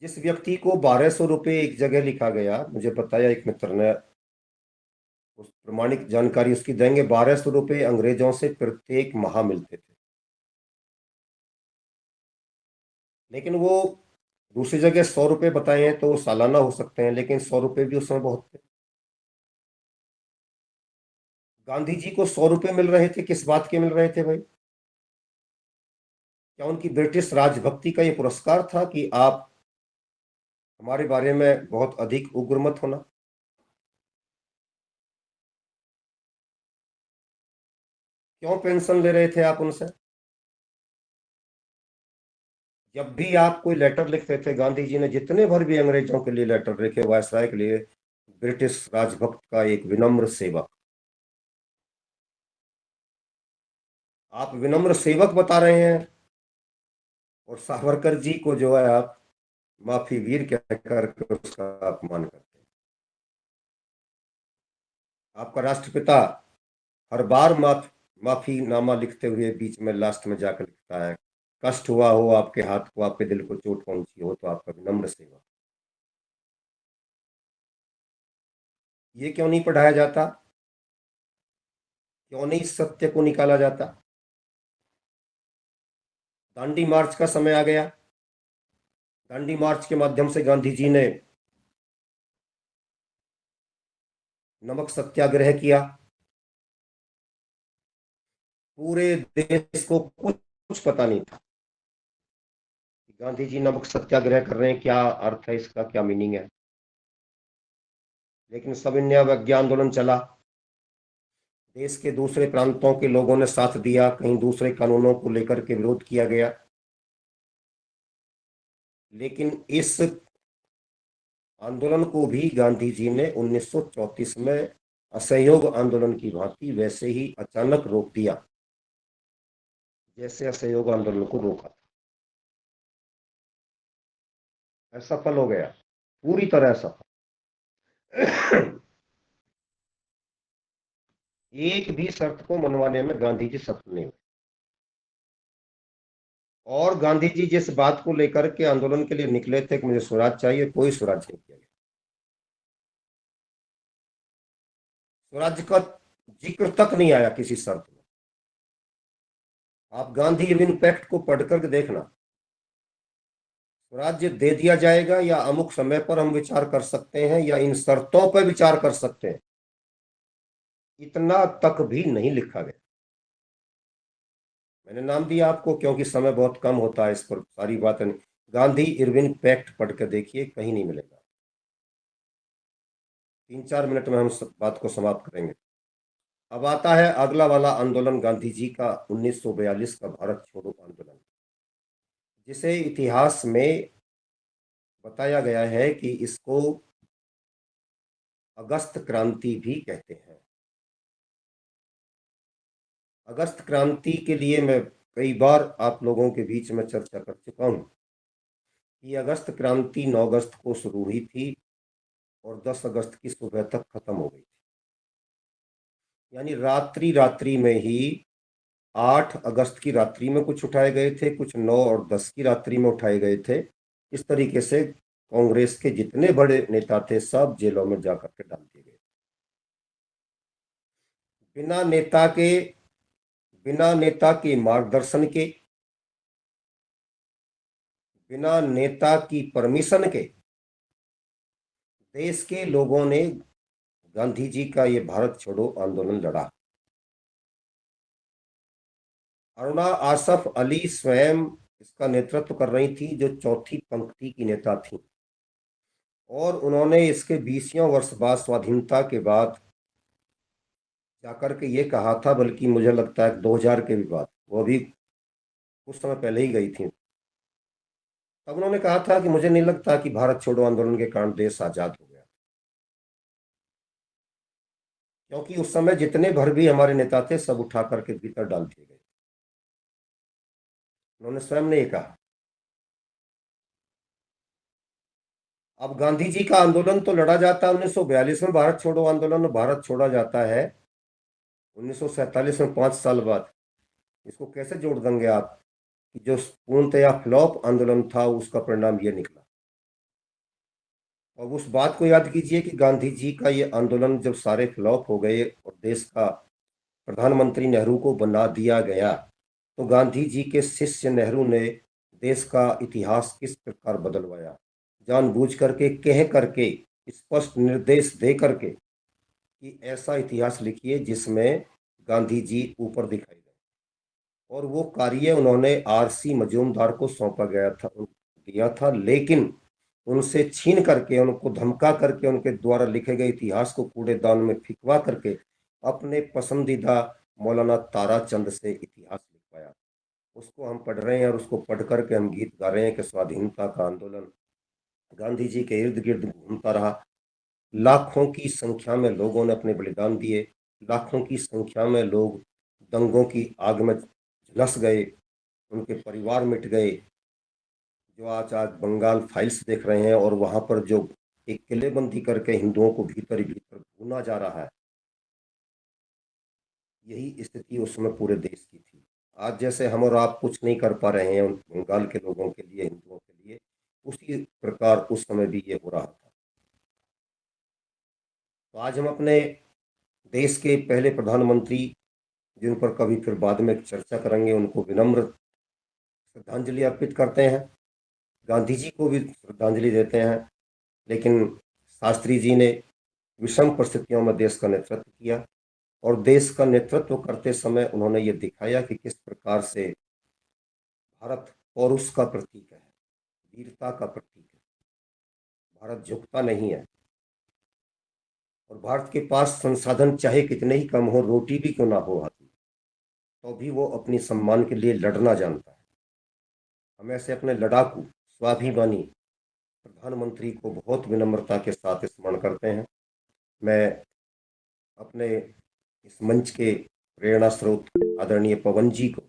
जिस व्यक्ति को 1200 रुपये एक जगह लिखा गया, मुझे बताया एक मित्र ने, उस प्रमाणिक जानकारी उसकी देंगे, 1200 रुपये अंग्रेजों से प्रत्येक माह मिलते थे, लेकिन वो दूसरी जगह 100 रुपये बताए हैं तो वो सालाना हो सकते हैं, लेकिन 100 रुपये भी उस समय बहुत थे। गांधी जी को 100 रुपये मिल रहे थे, किस बात के मिल रहे थे भाई? क्या उनकी ब्रिटिश राजभक्ति का ये पुरस्कार था कि आप हमारे बारे में बहुत अधिक उग्र मत होना? क्यों पेंशन ले रहे थे आप उनसे? जब भी आप कोई लेटर लिखते थे, गांधी जी ने जितने भर भी अंग्रेजों के लिए लेटर लिखे, वायसराय के लिए, ब्रिटिश राजभक्त का एक विनम्र सेवक, आप विनम्र सेवक बता रहे हैं, और सावरकर जी को जो है आप माफी वीर कह करके उसका अपमान करते हैं। आपका राष्ट्रपिता हर बार माफीनामा लिखते हुए बीच में लास्ट में जाकर लिखता है, कष्ट हुआ हो, आपके हाथ को, आपके दिल को चोट पहुंची हो, तो आपका विनम्र सेवा। ये क्यों नहीं पढ़ाया जाता? क्यों नहीं इस सत्य को निकाला जाता? दांडी मार्च का समय आ गया। दांडी मार्च के माध्यम से गांधी जी ने नमक सत्याग्रह किया। पूरे देश को कुछ पता नहीं था कि गांधी जी नमक सत्याग्रह कर रहे हैं, क्या अर्थ है इसका, क्या मीनिंग है। लेकिन सविनय अवज्ञा आंदोलन चला। देश के दूसरे प्रांतों के लोगों ने साथ दिया, कहीं दूसरे कानूनों को लेकर के विरोध किया गया। लेकिन इस आंदोलन को भी गांधी जी ने 1934 में असहयोग आंदोलन की भांति वैसे ही अचानक रोक दिया, जैसे असहयोग आंदोलन को रोका था। असफल हो गया, पूरी तरह असफल। एक भी शर्त को मनवाने में गांधी जी सफल नहीं हुए। और गांधी जी जिस बात को लेकर के आंदोलन के लिए निकले थे कि मुझे स्वराज चाहिए, कोई स्वराज नहीं किया गया। स्वराज का जिक्र तक नहीं आया किसी शर्त में। आप गांधी इरविन पैक्ट को पढ़कर के देखना। स्वराज्य दे दिया जाएगा या अमुक समय पर हम विचार कर सकते हैं या इन शर्तों पर विचार कर सकते हैं, इतना तक भी नहीं लिखा गया। मैंने नाम दिया आपको क्योंकि समय बहुत कम होता है, इस पर सारी बातें। गांधी इरविन पैक्ट पढ़ कर देखिए, कहीं नहीं मिलेगा। 3-4 मिनट में हम बात को समाप्त करेंगे। अब आता है अगला वाला आंदोलन, गांधी जी का 1942 का भारत छोड़ो आंदोलन, जिसे इतिहास में बताया गया है कि इसको अगस्त क्रांति भी कहते हैं। अगस्त क्रांति के लिए मैं कई बार आप लोगों के बीच में चर्चा कर चुका हूं कि अगस्त क्रांति 9 अगस्त को शुरू हुई थी और 10 अगस्त की सुबह तक खत्म हो गई थी। यानी रात्रि रात्रि में ही 8 अगस्त की रात्रि में कुछ उठाए गए थे, कुछ 9 और 10 की रात्रि में उठाए गए थे। इस तरीके से कांग्रेस के जितने बड़े नेता थे सब जेलों में जाकर के डाल दिए गए। बिना नेता के मार्गदर्शन के, बिना नेता की परमिशन के देश के लोगों ने गांधी जी का ये भारत छोड़ो आंदोलन लड़ा। अरुणा आसफ अली स्वयं इसका नेतृत्व कर रही थी, जो चौथी पंक्ति की नेता थी। और उन्होंने इसके 20वें वर्ष बाद, स्वाधीनता के बाद जाकर के ये कहा था, बल्कि मुझे लगता है 2000 के भी बाद, वो भी कुछ समय पहले ही गई थी, तब उन्होंने कहा था कि मुझे नहीं लगता कि भारत छोड़ो आंदोलन के कारण देश आजाद हो गया, क्योंकि उस समय जितने भर भी हमारे नेता थे सब उठा करके भीतर डाल दिए गए। उन्होंने स्वयं ने ये कहा। अब गांधी जी का आंदोलन तो लड़ा जाता है 1942 में, भारत छोड़ो आंदोलन, भारत छोड़ा जाता है 1947 में, 5 साल बाद। इसको कैसे जोड़ देंगे आप कि जो पूर्णतया फ्लॉप आंदोलन था उसका परिणाम ये निकला। और उस बात को याद कीजिए कि गांधी जी का ये आंदोलन जब सारे फ्लॉप हो गए और देश का प्रधानमंत्री नेहरू को बना दिया गया, तो गांधी जी के शिष्य नेहरू ने देश का इतिहास किस प्रकार बदलवाया, जानबूझ करके, कह करके, स्पष्ट निर्देश दे करके कि ऐसा इतिहास लिखिए जिसमें गांधी जी ऊपर दिखाई दे। और वो कार्य उन्होंने आरसी मजूमदार को सौंपा दिया था, लेकिन उनसे छीन करके, उनको धमका करके, उनके द्वारा लिखे गए इतिहास को कूड़ेदान में फिकवा करके अपने पसंदीदा मौलाना ताराचंद से इतिहास लिखवाया। उसको हम पढ़ रहे हैं और उसको पढ़ करके हम गीत गा रहे हैं कि स्वाधीनता का आंदोलन गांधी जी के इर्द गिर्द घूमता रहा। लाखों की संख्या में लोगों ने अपने बलिदान दिए, लाखों की संख्या में लोग दंगों की आग में झुलस गए, उनके परिवार मिट गए। जो आज बंगाल फाइल्स देख रहे हैं और वहां पर जो एक किलेबंदी करके हिंदुओं को भीतर ही भीतर भूना जा रहा है, यही स्थिति उस समय पूरे देश की थी। आज जैसे हम और आप कुछ नहीं कर पा रहे हैं उन बंगाल के लोगों के लिए, हिंदुओं के लिए, उसी प्रकार उस समय भी ये हो रहा था। तो आज हम अपने देश के पहले प्रधानमंत्री, जिन पर कभी फिर बाद में चर्चा करेंगे, उनको विनम्र श्रद्धांजलि अर्पित करते हैं। गांधी जी को भी श्रद्धांजलि देते हैं। लेकिन शास्त्री जी ने विषम परिस्थितियों में देश का नेतृत्व किया, और देश का नेतृत्व करते समय उन्होंने ये दिखाया कि किस प्रकार से भारत पौरुष का प्रतीक है, वीरता का प्रतीक है। भारत झुकता नहीं है, और भारत के पास संसाधन चाहे कितने ही कम हो, रोटी भी क्यों ना हो आती, तो भी वो अपनी सम्मान के लिए लड़ना जानता है। हम ऐसे अपने लड़ाकू, स्वाभिमानी प्रधानमंत्री को बहुत विनम्रता के साथ स्मरण करते हैं। मैं अपने इस मंच के प्रेरणा स्रोत आदरणीय पवन जी को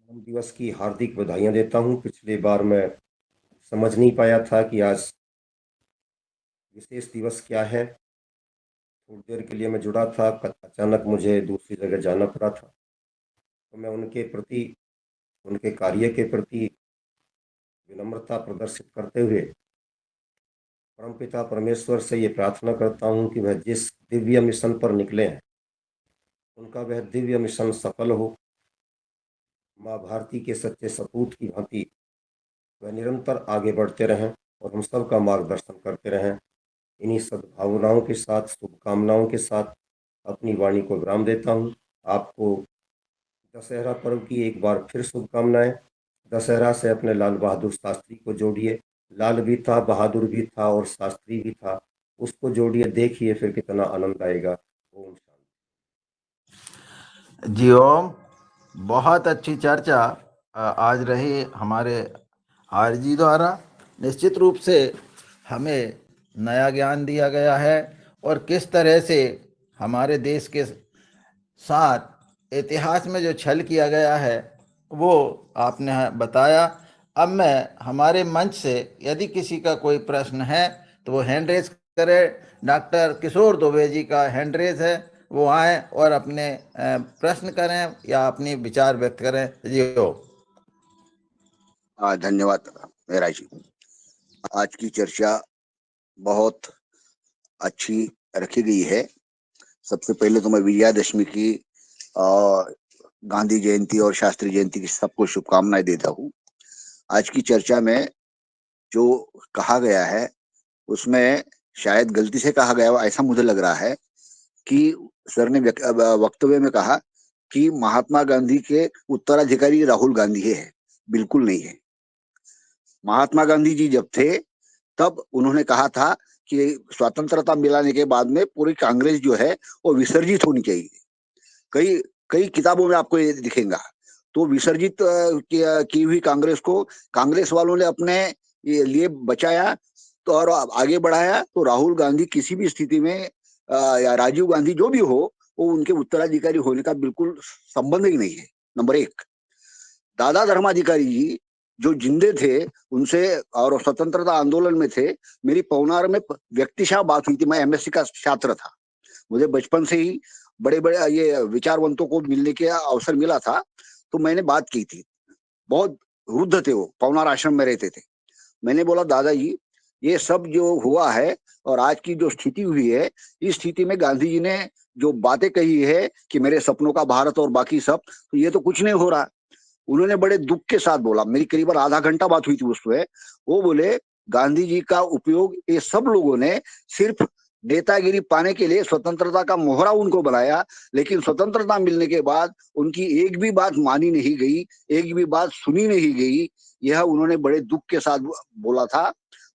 जन्म दिवस की हार्दिक बधाइयां देता हूं। पिछले बार मैं समझ नहीं पाया था कि आज विशेष दिवस क्या है। थोड़ी देर के लिए मैं जुड़ा था, अचानक मुझे दूसरी जगह जाना पड़ा था। तो मैं उनके प्रति, उनके कार्य के प्रति विनम्रता प्रदर्शित करते हुए परमपिता परमेश्वर से ये प्रार्थना करता हूँ कि वह जिस दिव्य मिशन पर निकले हैं, उनका वह दिव्य मिशन सफल हो। माँ भारती के सच्चे सपूत की भांति वह निरंतर आगे बढ़ते रहें और हम सब का मार्गदर्शन करते रहें। इन्हीं सद्भावनाओं के साथ, शुभकामनाओं के साथ अपनी वाणी को विराम देता हूँ। आपको दशहरा पर्व की एक बार फिर शुभकामनाएं। दशहरा से अपने लाल बहादुर शास्त्री को जोड़िए। लाल भी था, बहादुर भी था और शास्त्री भी था, उसको जोड़िए, देखिए फिर कितना आनंद आएगा। ओम शांति। जी ओम। बहुत अच्छी चर्चा आज रही हमारे आरजी द्वारा। निश्चित रूप से हमें नया ज्ञान दिया गया है, और किस तरह से हमारे देश के साथ इतिहास में जो छल किया गया है वो आपने बताया। अब मैं हमारे मंच से यदि किसी का कोई प्रश्न है तो वो हैंड रेज करे। डॉक्टर किशोर दुबे जी का हैंड रेज है, वो आए और अपने प्रश्न करें या अपनी विचार व्यक्त करें। जी हो। धन्यवाद मेरा जी। आज की चर्चा बहुत अच्छी रखी गई है। सबसे पहले तो मैं विजयादशमी की गांधी जयंती और शास्त्री जयंती की सबको शुभकामनाएं देता हूँ। आज की चर्चा में जो कहा गया है उसमें शायद गलती से कहा गया, ऐसा मुझे लग रहा है कि सर ने वक्तव्य में कहा कि महात्मा गांधी के उत्तराधिकारी राहुल गांधी है। बिल्कुल नहीं है। महात्मा गांधी जी जब थे तब उन्होंने कहा था कि स्वतंत्रता मिलाने के बाद में पूरी कांग्रेस जो है वो विसर्जित होनी चाहिए। कई कई किताबों में आपको ये दिखेगा। तो विसर्जित की हुई कांग्रेस को कांग्रेस वालों ने अपने लिए बचाया तो और आगे बढ़ाया। तो राहुल गांधी किसी भी स्थिति में या राजीव गांधी जो भी हो, वो उनके उत्तराधिकारी होने का बिल्कुल संबंध ही नहीं है। नंबर एक, दादा धर्माधिकारी जी जो जिंदे थे उनसे और स्वतंत्रता आंदोलन में थे, मेरी पवनार में व्यक्तिशः बात हुई थी। मैं एमएससी का छात्र था, मुझे बचपन से ही बड़े बड़े ये विचारवंतों को मिलने के अवसर मिला था। तो मैंने बात की थी। बहुत वृद्ध थे, वो पवनार आश्रम में रहते थे। मैंने बोला दादाजी ये सब जो हुआ है और आज की जो स्थिति हुई है, इस स्थिति में गांधी जी ने जो बातें कही है कि मेरे सपनों का भारत और बाकी सब, तो ये तो कुछ नहीं हो रहा। उन्होंने बड़े दुख के साथ बोला। मेरी करीबन आधा घंटा बात हुई थी उसमें। वो बोले गांधी जी का उपयोग ये सब लोगों ने सिर्फ नेतागिरी पाने के लिए स्वतंत्रता का मोहरा उनको बनाया, लेकिन स्वतंत्रता मिलने के बाद उनकी एक भी बात मानी नहीं गई, एक भी बात सुनी नहीं गई। यह उन्होंने बड़े दुख के साथ बोला था।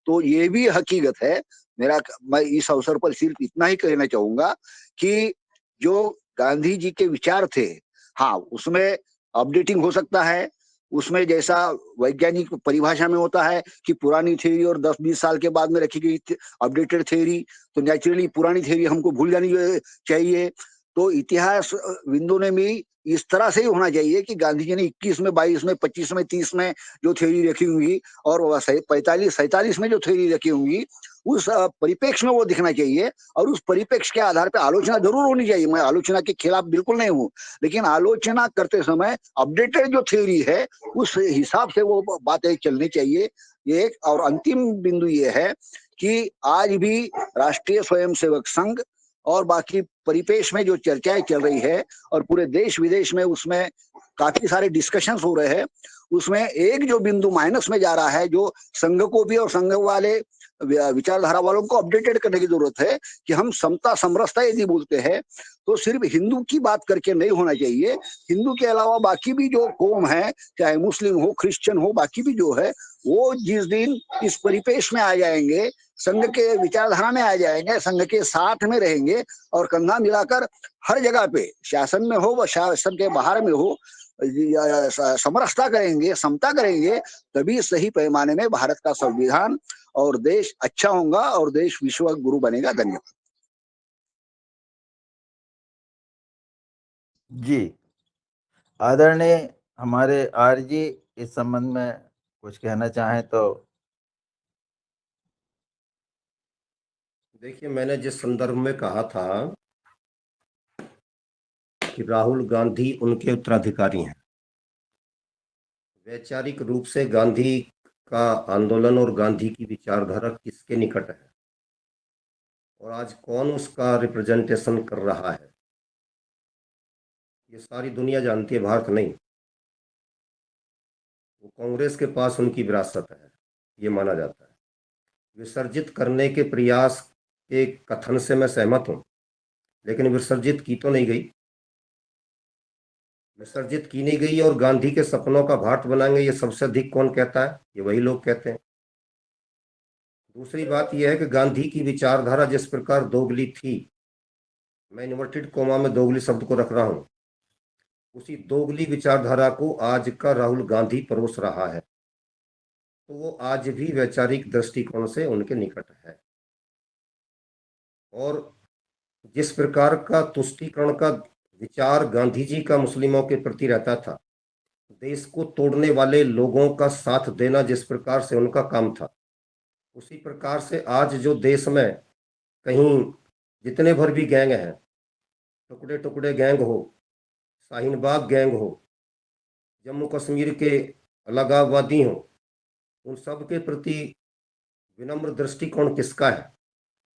तो ये भी हकीकत है। मैं इस अवसर पर सिर्फ इतना ही कहना चाहूंगा कि जो गांधी जी के विचार थे, हाँ उसमें अपडेटिंग हो सकता है। उसमें जैसा वैज्ञानिक परिभाषा में होता है कि पुरानी थ्योरी और 10-20 साल के बाद में रखी गई अपडेटेड थ्योरी, तो नेचुरली पुरानी थ्योरी हमको भूल जानी चाहिए। तो इतिहास बिंदु ने भी इस तरह से ही होना चाहिए कि गांधी जी ने 21 में, 22 में, 25 में, 30 में जो थ्योरी रखी होंगी और 45, 47 में जो थ्योरी रखी होंगी, उस परिप्रेक्ष्य में वो दिखना चाहिए और उस परिप्रेक्ष्य के आधार पर आलोचना जरूर होनी चाहिए। मैं आलोचना के खिलाफ बिल्कुल नहीं हूँ, लेकिन आलोचना करते समय अपडेटेड जो थ्योरी है उस हिसाब से वो बातें चलनी चाहिए। एक और अंतिम बिंदु ये है कि आज भी राष्ट्रीय स्वयंसेवक संघ और बाकी परिपेश में जो चर्चाएं चल रही है और पूरे देश विदेश में उसमें काफी सारे डिस्कशंस हो रहे हैं, उसमें एक जो बिंदु माइनस में जा रहा है, जो संघ को भी और संघ वाले विचारधारा वालों को अपडेटेड करने की जरूरत है कि हम समता समरसता यदि बोलते हैं तो सिर्फ हिंदू की बात करके नहीं होना चाहिए। हिंदू के अलावा बाकी भी जो कौम है, चाहे मुस्लिम हो, क्रिश्चियन हो, बाकी भी जो है, वो जिस दिन इस परिपेश में आ जाएंगे, संघ के विचारधारा में आ जाएंगे, संघ के साथ में रहेंगे और कंधा मिलाकर हर जगह पे शासन में हो व शासन के बाहर में हो समरसता करेंगे, समता करेंगे, तभी सही पैमाने में भारत का संविधान और देश अच्छा होगा और देश विश्व गुरु बनेगा। धन्यवाद। जी, आदरणीय हमारे आरजी इस संबंध में कुछ कहना चाहें तो। देखिए, मैंने जिस संदर्भ में कहा था कि राहुल गांधी उनके उत्तराधिकारी हैं, वैचारिक रूप से गांधी का आंदोलन और गांधी की विचारधारा किसके निकट है और आज कौन उसका रिप्रेजेंटेशन कर रहा है, ये सारी दुनिया जानती है, भारत नहीं। वो कांग्रेस के पास उनकी विरासत है, ये माना जाता है। विसर्जित करने के प्रयास के कथन से मैं सहमत हूं, लेकिन विसर्जित की तो नहीं गई, विसर्जित की नहीं गई। और गांधी के सपनों का भाट बनाएंगे, ये सबसे अधिक कौन कहता है? ये वही लोग कहते हैं। दूसरी बात यह है कि गांधी की विचारधारा जिस प्रकार दोगली थी, मैं इन्वर्टेड कोमा में दोगली शब्द को रख रहा हूं, उसी दोगली विचारधारा को आज का राहुल गांधी परोस रहा है, तो वो आज भी वैचारिक दृष्टिकोण से उनके निकट है। और जिस प्रकार का तुष्टीकरण का विचार गांधी जी का मुस्लिमों के प्रति रहता था, देश को तोड़ने वाले लोगों का साथ देना जिस प्रकार से उनका काम था, उसी प्रकार से आज जो देश में कहीं जितने भर भी गैंग हैं, टुकड़े टुकड़े गैंग हो, शाहीन बाग गैंग हो, जम्मू कश्मीर के अलगाववादी हो, उन सब के प्रति विनम्र दृष्टिकोण किसका है?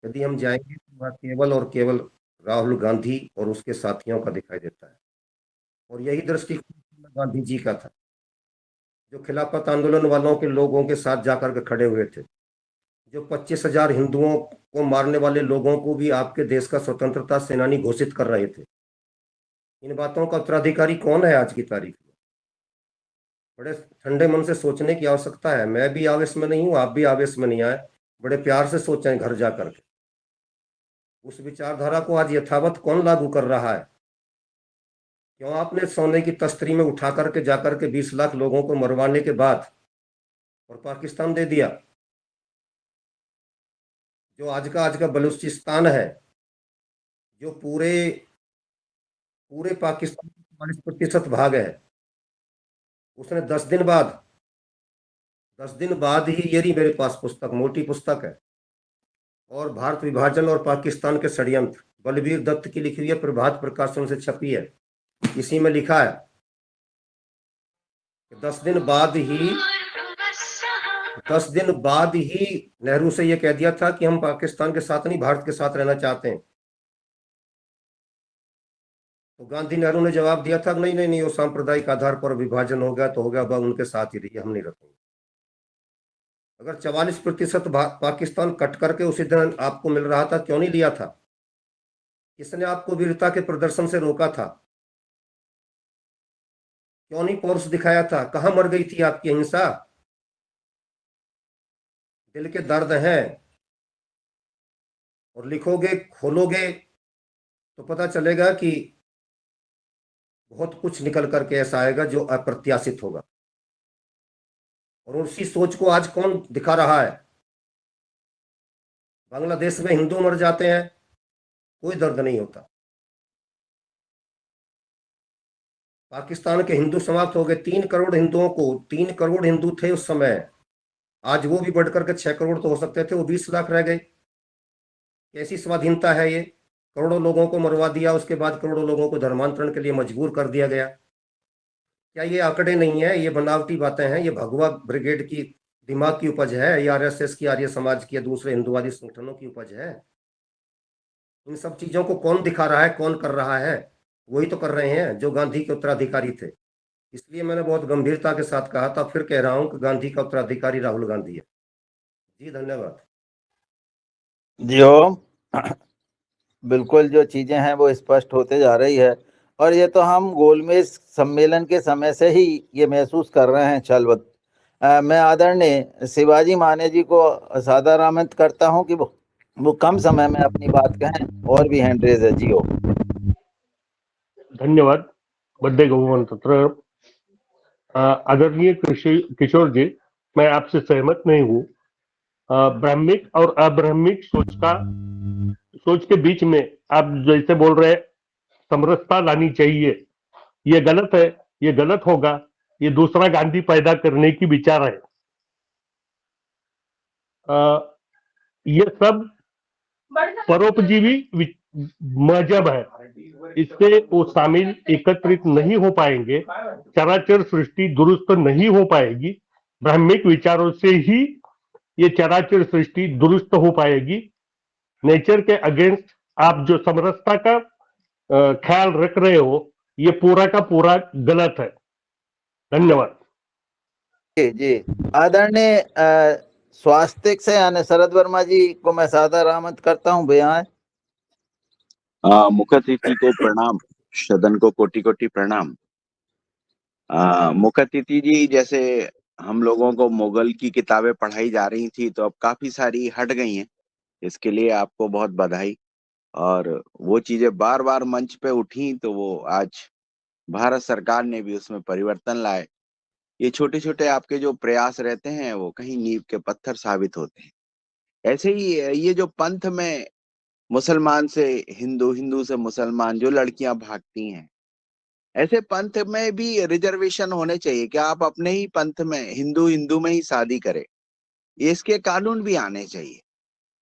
यदि हम जाएंगे तो वह केवल और केवल राहुल गांधी और उसके साथियों का दिखाई देता है। और यही दृष्टिकोण गांधी जी का था, जो खिलाफत आंदोलन वालों के लोगों के साथ जाकर के खड़े हुए थे, जो 25,000 हिंदुओं को मारने वाले लोगों को भी आपके देश का स्वतंत्रता सेनानी घोषित कर रहे थे। इन बातों का उत्तराधिकारी कौन है आज की तारीख में? बड़े ठंडे मन से सोचने की आवश्यकता है। मैं भी आवेश में नहीं हूं, आप भी आवेश में नहीं आए, बड़े प्यार से सोचें घर जाकर के। उस विचारधारा को आज यथावत कौन लागू कर रहा है? क्यों आपने सोने की तस्तरी में उठा करके जाकर के 20 लाख लोगों को मरवाने के बाद और पाकिस्तान दे दिया? जो आज का बलूचिस्तान है, जो पूरे पाकिस्तान का 40% भाग है, उसने 10 दिन बाद ही, ये रही मेरे पास पुस्तक, मोटी पुस्तक है, और भारत विभाजन और पाकिस्तान के षड्यंत्र, बलबीर दत्त की लिखी हुई है, प्रभात प्रकाशन से छपी है। इसी में लिखा है कि 10 दिन बाद ही नेहरू से यह कह दिया था कि हम पाकिस्तान के साथ नहीं, भारत के साथ रहना चाहते हैं। तो गांधी नेहरू ने जवाब दिया था नहीं नहीं नहीं, वो सांप्रदायिक आधार पर विभाजन हो गया तो हो गया, अब उनके साथ ही रहिए, हम नहीं रखेंगे। अगर 44% पाकिस्तान कट करके उसी दिन आपको मिल रहा था, क्यों नहीं लिया था? किसने आपको वीरता के प्रदर्शन से रोका था? क्यों नहीं पौरुष दिखाया था? कहां मर गई थी आपकी हिंसा? दिल के दर्द हैं, और लिखोगे, खोलोगे तो पता चलेगा कि बहुत कुछ निकल करके ऐसा आएगा जो अप्रत्याशित होगा। और उसी सोच को आज कौन दिखा रहा है? बांग्लादेश में हिंदू मर जाते हैं, कोई दर्द नहीं होता। पाकिस्तान के हिंदू समाप्त हो गए। 3 करोड़ हिंदुओं को, 3 करोड़ हिंदू थे उस समय, आज वो भी बढ़कर के 6 करोड़ तो हो सकते थे, वो 20 लाख रह गए। कैसी स्वाधीनता है ये? करोड़ों लोगों को मरवा दिया, उसके बाद करोड़ों लोगों को धर्मांतरण के लिए मजबूर कर दिया गया। क्या ये आंकड़े नहीं है, ये बनावटी बातें हैं? ये भगवा ब्रिगेड की दिमाग की उपज है? ये आरएसएस की, आर्य समाज की या दूसरे हिंदुवादी संगठनों की उपज है? इन सब चीजों को कौन दिखा रहा है, कौन कर रहा है? वही तो कर रहे हैं जो गांधी के उत्तराधिकारी थे। इसलिए मैंने बहुत गंभीरता के साथ कहा था, फिर कह रहा हूं कि गांधी का उत्तराधिकारी राहुल गांधी है। जी धन्यवाद। जी ओम। बिल्कुल, जो चीजें हैं वो स्पष्ट होते जा रही है, और ये तो हम गोलमेज सम्मेलन के समय से ही ये महसूस कर रहे हैं छलवत। मैं आदरणीय शिवाजी माने जी को सादर आमंत्रित करता हूं कि वो कम समय में अपनी बात कहें, और भी हैंड रेज है। जी ओम। धन्यवाद। बड्डे गौवन तत्र आदरणीय किशोर जी, मैं आपसे सहमत नहीं हूँ। ब्राह्मिक और अब्राह्मिक सोच के बीच में आप जैसे बोल रहे हैं समरसता लानी चाहिए, ये गलत है, ये गलत होगा। ये दूसरा गांधी पैदा करने की विचार है। ये सब परोपजीवी मजहब है, इससे वो शामिल एकत्रित नहीं हो पाएंगे, चराचर सृष्टि दुरुस्त नहीं हो पाएगी। ब्राह्मिक विचारों से ही ये चराचर सृष्टि दुरुस्त हो पाएगी। नेचर के अगेंस्ट आप जो समरसता का ख्याल रख रहे हो, ये पूरा का पूरा गलत है। धन्यवाद। जी आदरणीय स्वास्तिक से यानी शरद वर्मा जी को मैं सादर आमंत्रित करता हूँ भैया। मुख्य अतिथि को प्रणाम, सदन को कोटि कोटि प्रणाम। मुख्य अतिथि जी, जैसे हम लोगों को मुगल की किताबें पढ़ाई जा रही थी तो अब काफी सारी हट गई हैं, इसके लिए आपको बहुत बधाई। और वो चीजें बार बार मंच पे उठी तो वो आज भारत सरकार ने भी उसमें परिवर्तन लाए। ये छोटे छोटे आपके जो प्रयास रहते हैं वो कहीं नींव के पत्थर साबित होते हैं। ऐसे ही ये जो पंथ में मुसलमान से हिंदू, हिंदू से मुसलमान जो लड़कियां भागती हैं, ऐसे पंथ में भी रिजर्वेशन होने चाहिए कि आप अपने ही पंथ में हिंदू हिंदू में ही शादी करें। इसके कानून भी आने चाहिए।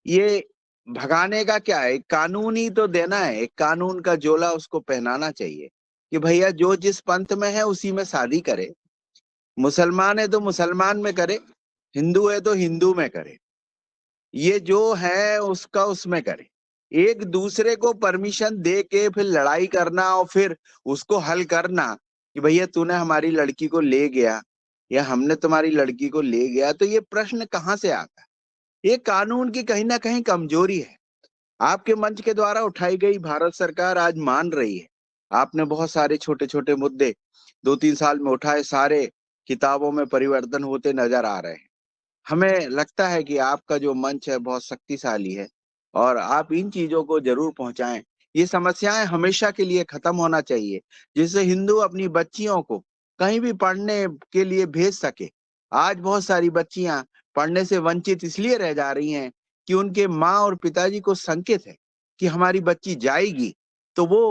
ये भगाने का क्या है, कानून ही तो देना है, एक कानून का जोला उसको पहनाना चाहिए कि भैया जो जिस पंथ में है उसी में शादी करे। मुसलमान है तो मुसलमान में करे, हिंदू है तो हिंदू में करे, ये जो है उसका उसमें करे। एक दूसरे को परमिशन दे के फिर लड़ाई करना और फिर उसको हल करना कि भैया तूने हमारी लड़की को ले गया या हमने तुम्हारी लड़की को ले गया, तो ये प्रश्न कहाँ से आता है? ये कानून की कहीं ना कहीं कमजोरी है। आपके मंच के द्वारा उठाई गई भारत सरकार आज मान रही है। आपने बहुत सारे छोटे छोटे मुद्दे 2-3 साल में उठाए, सारे किताबों में परिवर्तन होते नजर आ रहे हैं। हमें लगता है कि आपका जो मंच है बहुत शक्तिशाली है और आप इन चीजों को जरूर पहुंचाएं। ये समस्याएं हमेशा के लिए खत्म होना चाहिए, जिससे हिंदू अपनी बच्चियों को कहीं भी पढ़ने के लिए भेज सके। आज बहुत सारी बच्चियां पढ़ने से वंचित इसलिए रह जा रही हैं कि उनके माँ और पिताजी को संकेत है कि हमारी बच्ची जाएगी तो वो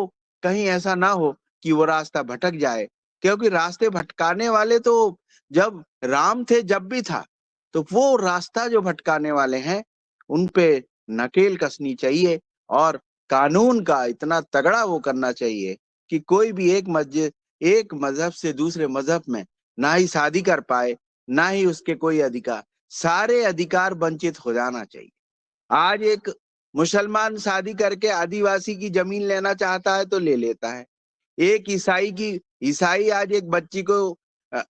कहीं ऐसा ना हो कि वो रास्ता भटक जाए, क्योंकि रास्ते भटकाने वाले तो जब राम थे जब भी था, तो वो रास्ता जो भटकाने वाले हैं उन पे नकेल कसनी चाहिए और कानून का इतना तगड़ा वो करना चाहिए कि कोई भी एक मजहब से दूसरे मजहब में ना ही शादी कर पाए, ना ही उसके कोई अधिकार, सारे अधिकार वंचित हो जाना चाहिए। आज एक मुसलमान शादी करके आदिवासी की जमीन लेना चाहता है तो ले लेता है। एक ईसाई आज एक बच्ची को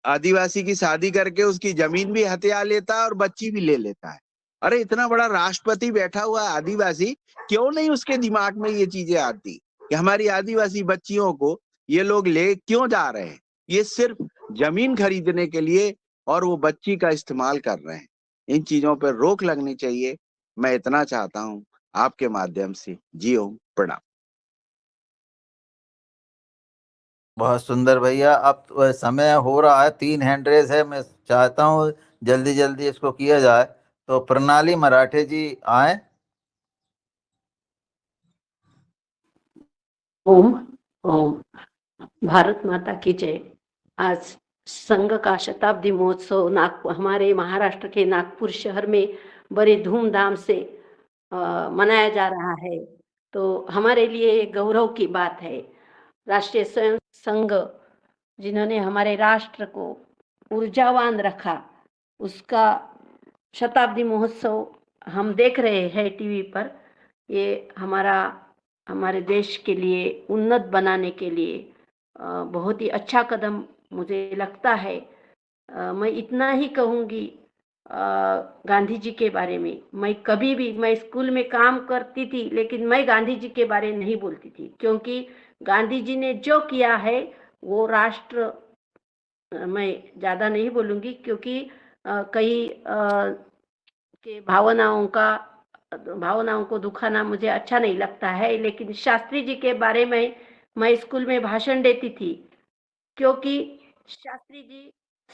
आदिवासी की शादी करके उसकी जमीन भी हथिया लेता है और बच्ची भी ले लेता है। अरे इतना बड़ा राष्ट्रपति बैठा हुआ आदिवासी, क्यों नहीं उसके दिमाग में ये चीजें आती कि हमारी आदिवासी बच्चियों को ये लोग ले क्यों जा रहे हैं? ये सिर्फ जमीन खरीदने के लिए और वो बच्ची का इस्तेमाल कर रहे हैं। इन चीजों पर रोक लगनी चाहिए। मैं इतना चाहता हूं आपके माध्यम से। जी ओम, प्रणाम। बहुत सुंदर भैया। अब समय हो रहा है, 3 हैंड रेज है, मैं चाहता हूँ जल्दी जल्दी इसको किया जाए। तो प्रणाली मराठे जी आए। ओम। भारत माता की जय। आज संघ का शताब्दी महोत्सव हमारे महाराष्ट्र के नागपुर शहर में बड़े धूमधाम से मनाया जा रहा है। तो हमारे लिए ये गौरव की बात है। राष्ट्रीय स्वयं संघ जिन्होंने हमारे राष्ट्र को ऊर्जावान रखा, उसका शताब्दी महोत्सव हम देख रहे हैं टीवी पर। ये हमारे देश के लिए उन्नत बनाने के लिए बहुत ही अच्छा कदम मुझे लगता है। मैं इतना ही कहूँगी गांधी जी के बारे में। मैं स्कूल में काम करती थी, लेकिन मैं गांधी जी के बारे में नहीं बोलती थी, क्योंकि गांधी जी ने जो किया है वो राष्ट्र, मैं ज़्यादा नहीं बोलूँगी क्योंकि कई के भावनाओं को दुखाना मुझे अच्छा नहीं लगता है। लेकिन शास्त्री जी के बारे में मैं स्कूल में भाषण देती थी, क्योंकि शास्त्री जी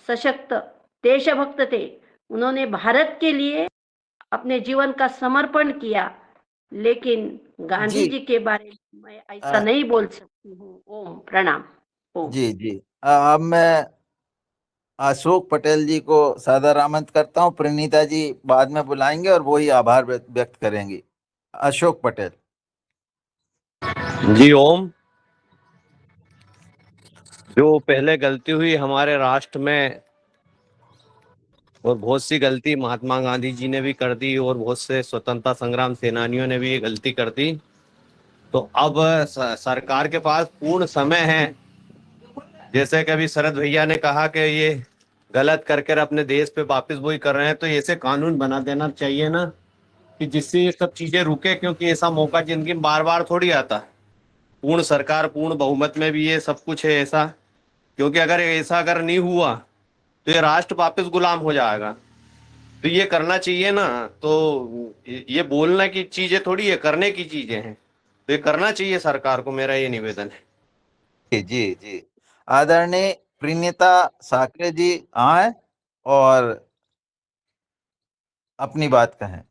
सशक्त देशभक्त थे। उन्होंने भारत के लिए अपने जीवन का समर्पण किया। लेकिन गांधी जी जी के बारे में मैं ऐसा अ, नहीं बोल सकती हूँ। ओम प्रणाम। ओम। जी जी अब मैं अशोक पटेल जी को सादर आमंत्रित करता हूँ। प्रणीता जी बाद में बुलाएंगे और वो ही आभार व्यक्त करेंगी। अशोक पटेल। जी ओम। जो पहले गलती हुई हमारे राष्ट्र में, और बहुत सी गलती महात्मा गांधी जी ने भी कर दी और बहुत से स्वतंत्रता संग्राम सेनानियों ने भी ये गलती कर दी, तो अब सरकार के पास पूर्ण समय है। जैसे कि अभी शरद भैया ने कहा कि ये गलत करके अपने देश पे वापस वही कर रहे हैं, तो ऐसे कानून बना देना चाहिए ना कि जिससे ये सब चीजें रुके, क्योंकि ऐसा मौका जिंदगी में बार बार थोड़ी आता। पूर्ण सरकार, पूर्ण बहुमत में भी ये सब कुछ है ऐसा, क्योंकि अगर ऐसा अगर नहीं हुआ तो ये राष्ट्र वापस गुलाम हो जाएगा। तो ये करना चाहिए ना। तो ये बोलने की चीजें थोड़ी है, करने की चीजें हैं। तो ये करना चाहिए सरकार को, मेरा ये निवेदन है। जी जी जी आदरणीय प्रणीता साकरे जी आए और अपनी बात कहें।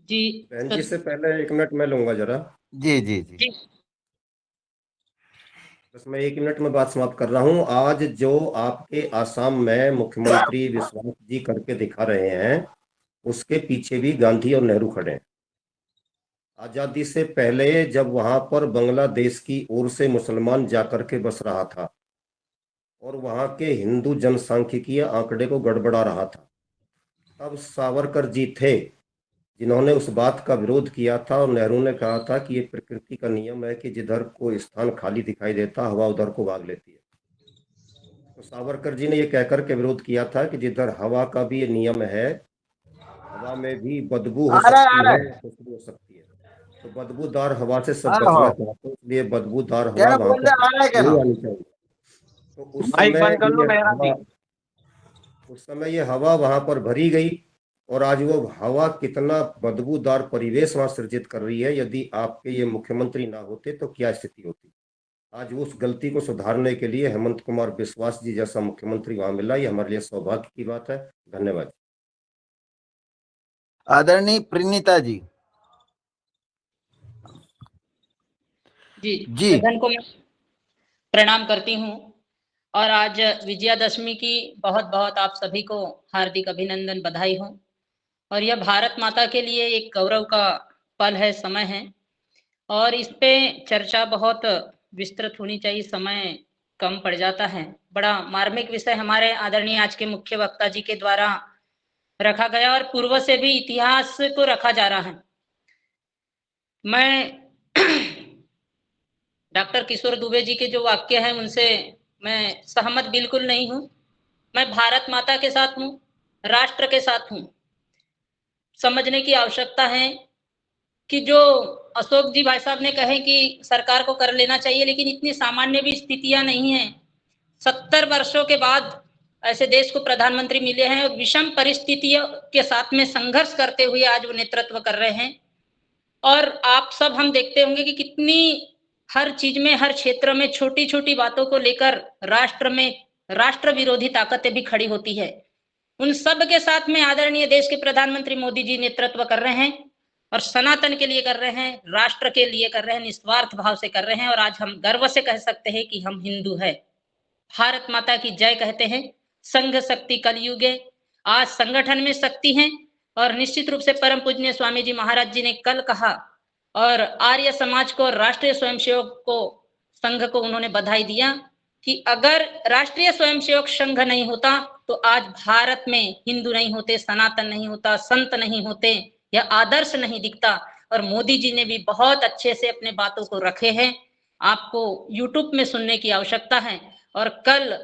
जी बहन जी से पहले 1 मिनट मैं लूंगा जरा। जी जी जी बस मैं 1 मिनट में बात समाप्त कर रहा हूँ। आज जो आपके आसाम में मुख्यमंत्री विश्वास जी करके दिखा रहे हैं, उसके पीछे भी गांधी और नेहरू खड़े हैं। आजादी से पहले जब वहां पर बांग्लादेश की ओर से मुसलमान जाकर के बस रहा था और वहां के हिंदू जनसांख्यिकीय आंकड़े को गड़बड़ा रहा था, तब सावरकर जी थे जिन्होंने उस बात का विरोध किया था। और नेहरू ने कहा था कि ये प्रकृति का नियम है कि जिधर कोई स्थान खाली दिखाई देता, हवा उधर को भाग लेती है। तो सावरकर जी ने ये कहकर के विरोध किया था कि जिधर हवा का भी ये नियम है, हवा में भी बदबू हो सकती है, खुशबू हो सकती है। तो बदबूदार हवा से सब बचना चाहते हैं, इसलिए बदबूदार हवा क्या वहां बोल पर रहे आ रहा है क्या नहीं ना? आनी चाहिए। तो माइक बंद कर लो मेहरान जी। उस समय ये हवा वहां पर भरी गई और आज वो हवा कितना बदबूदार परिवेश वहां सृजित कर रही है। यदि आपके ये मुख्यमंत्री ना होते तो क्या स्थिति होती। आज उस गलती को सुधारने के लिए हेमंत कुमार बिस्वास जी जैसा मुख्यमंत्री वहां मिला, ये हमारे लिए सौभाग्य की बात है। धन्यवाद। आदरणीय प्रणीता जी। जी जी सदन को मैं प्रणाम करती हूँ। और आज विजयादशमी की बहुत बहुत आप सभी को हार्दिक अभिनंदन, बधाई हो। और यह भारत माता के लिए एक गौरव का पल है, समय है। और इस पे चर्चा बहुत विस्तृत होनी चाहिए, समय कम पड़ जाता है। बड़ा मार्मिक विषय हमारे आदरणीय आज के मुख्य वक्ता जी के द्वारा रखा गया और पूर्व से भी इतिहास को रखा जा रहा है। मैं डॉक्टर किशोर दुबे जी के जो वाक्य हैं उनसे मैं सहमत बिल्कुल नहीं हूँ। मैं भारत माता के साथ हूँ, राष्ट्र के साथ हूँ। समझने की आवश्यकता है कि जो अशोक जी भाई साहब ने कहे कि सरकार को कर लेना चाहिए, लेकिन इतनी सामान्य भी स्थितियां नहीं है। 70 वर्षों के बाद ऐसे देश को प्रधानमंत्री मिले हैं और विषम परिस्थितियों के साथ में संघर्ष करते हुए आज वो नेतृत्व कर रहे हैं। और आप सब हम देखते होंगे कि कितनी हर चीज में, हर क्षेत्र में छोटी छोटी बातों को लेकर राष्ट्र में राष्ट्र विरोधी ताकतें भी खड़ी होती है। उन सब के साथ में आदरणीय देश के प्रधानमंत्री मोदी जी नेतृत्व कर रहे हैं और सनातन के लिए कर रहे हैं, राष्ट्र के लिए कर रहे हैं, निस्वार्थ भाव से कर रहे हैं। और आज हम गर्व से कह सकते हैं कि हम हिंदू है। भारत माता की जय कहते हैं। संघ शक्ति कलयुगे, आज संगठन में शक्ति है। और निश्चित रूप से परम पूज्य स्वामी जी महाराज जी ने कल कहा, और आर्य समाज को, राष्ट्रीय स्वयंसेवक को, संघ को उन्होंने बधाई दिया कि अगर राष्ट्रीय स्वयंसेवक संघ नहीं होता तो आज भारत में हिंदू नहीं होते, सनातन नहीं होता, संत नहीं होते, यह आदर्श नहीं दिखता। और मोदी जी ने भी बहुत अच्छे से अपने बातों को रखे हैं, आपको यूट्यूब में सुनने की आवश्यकता है। और कल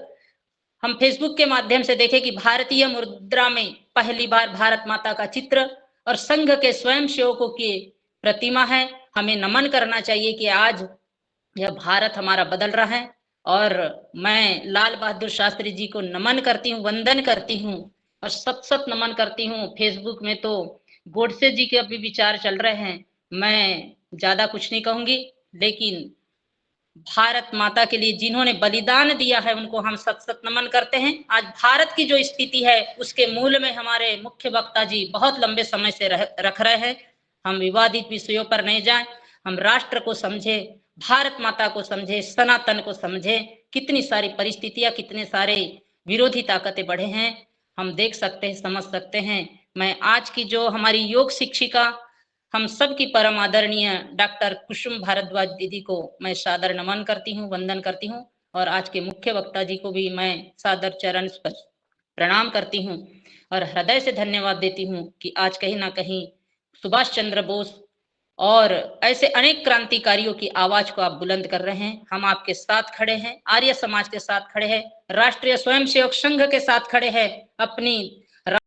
हम फेसबुक के माध्यम से देखे कि भारतीय मुद्रा में पहली बार भारत माता का चित्र और संघ के स्वयंसेवकों की प्रतिमा है। हमें नमन करना चाहिए कि आज यह भारत हमारा बदल रहा है। और मैं लाल बहादुर शास्त्री जी को नमन करती हूँ, वंदन करती हूँ और सत नमन करती हूँ। फेसबुक में तो गोडसे जी के अभी विचार चल रहे हैं, मैं ज्यादा कुछ नहीं कहूंगी, लेकिन भारत माता के लिए जिन्होंने बलिदान दिया है उनको हम सत नमन करते हैं। आज भारत की जो स्थिति है उसके मूल में हमारे मुख्य वक्ता जी बहुत लंबे समय से रख रहे हैं। हम विवादित विषयों पर नहीं जाएं, हम राष्ट्र को समझे, भारत माता को समझे, सनातन को समझे। कितनी सारी परिस्थितियां, कितने सारे विरोधी ताकतें बढ़े हैं, हम देख सकते हैं, समझ सकते हैं। मैं आज की जो हमारी योग शिक्षिका, हम सब की परम आदरणीय डॉक्टर कुसुम भारद्वाज दीदी को मैं सादर नमन करती हूँ, वंदन करती हूँ। और आज के मुख्य वक्ता जी को भी मैं सादर चरण स्पर्श प्रणाम करती हूँ और हृदय से धन्यवाद देती हूँ कि आज कहीं ना कहीं सुभाष चंद्र बोस और ऐसे अनेक क्रांतिकारियों की आवाज को आप बुलंद कर रहे हैं। हम आपके साथ खड़े हैं, आर्य समाज के साथ खड़े हैं, राष्ट्रीय स्वयंसेवक संघ के साथ खड़े हैं, अपनी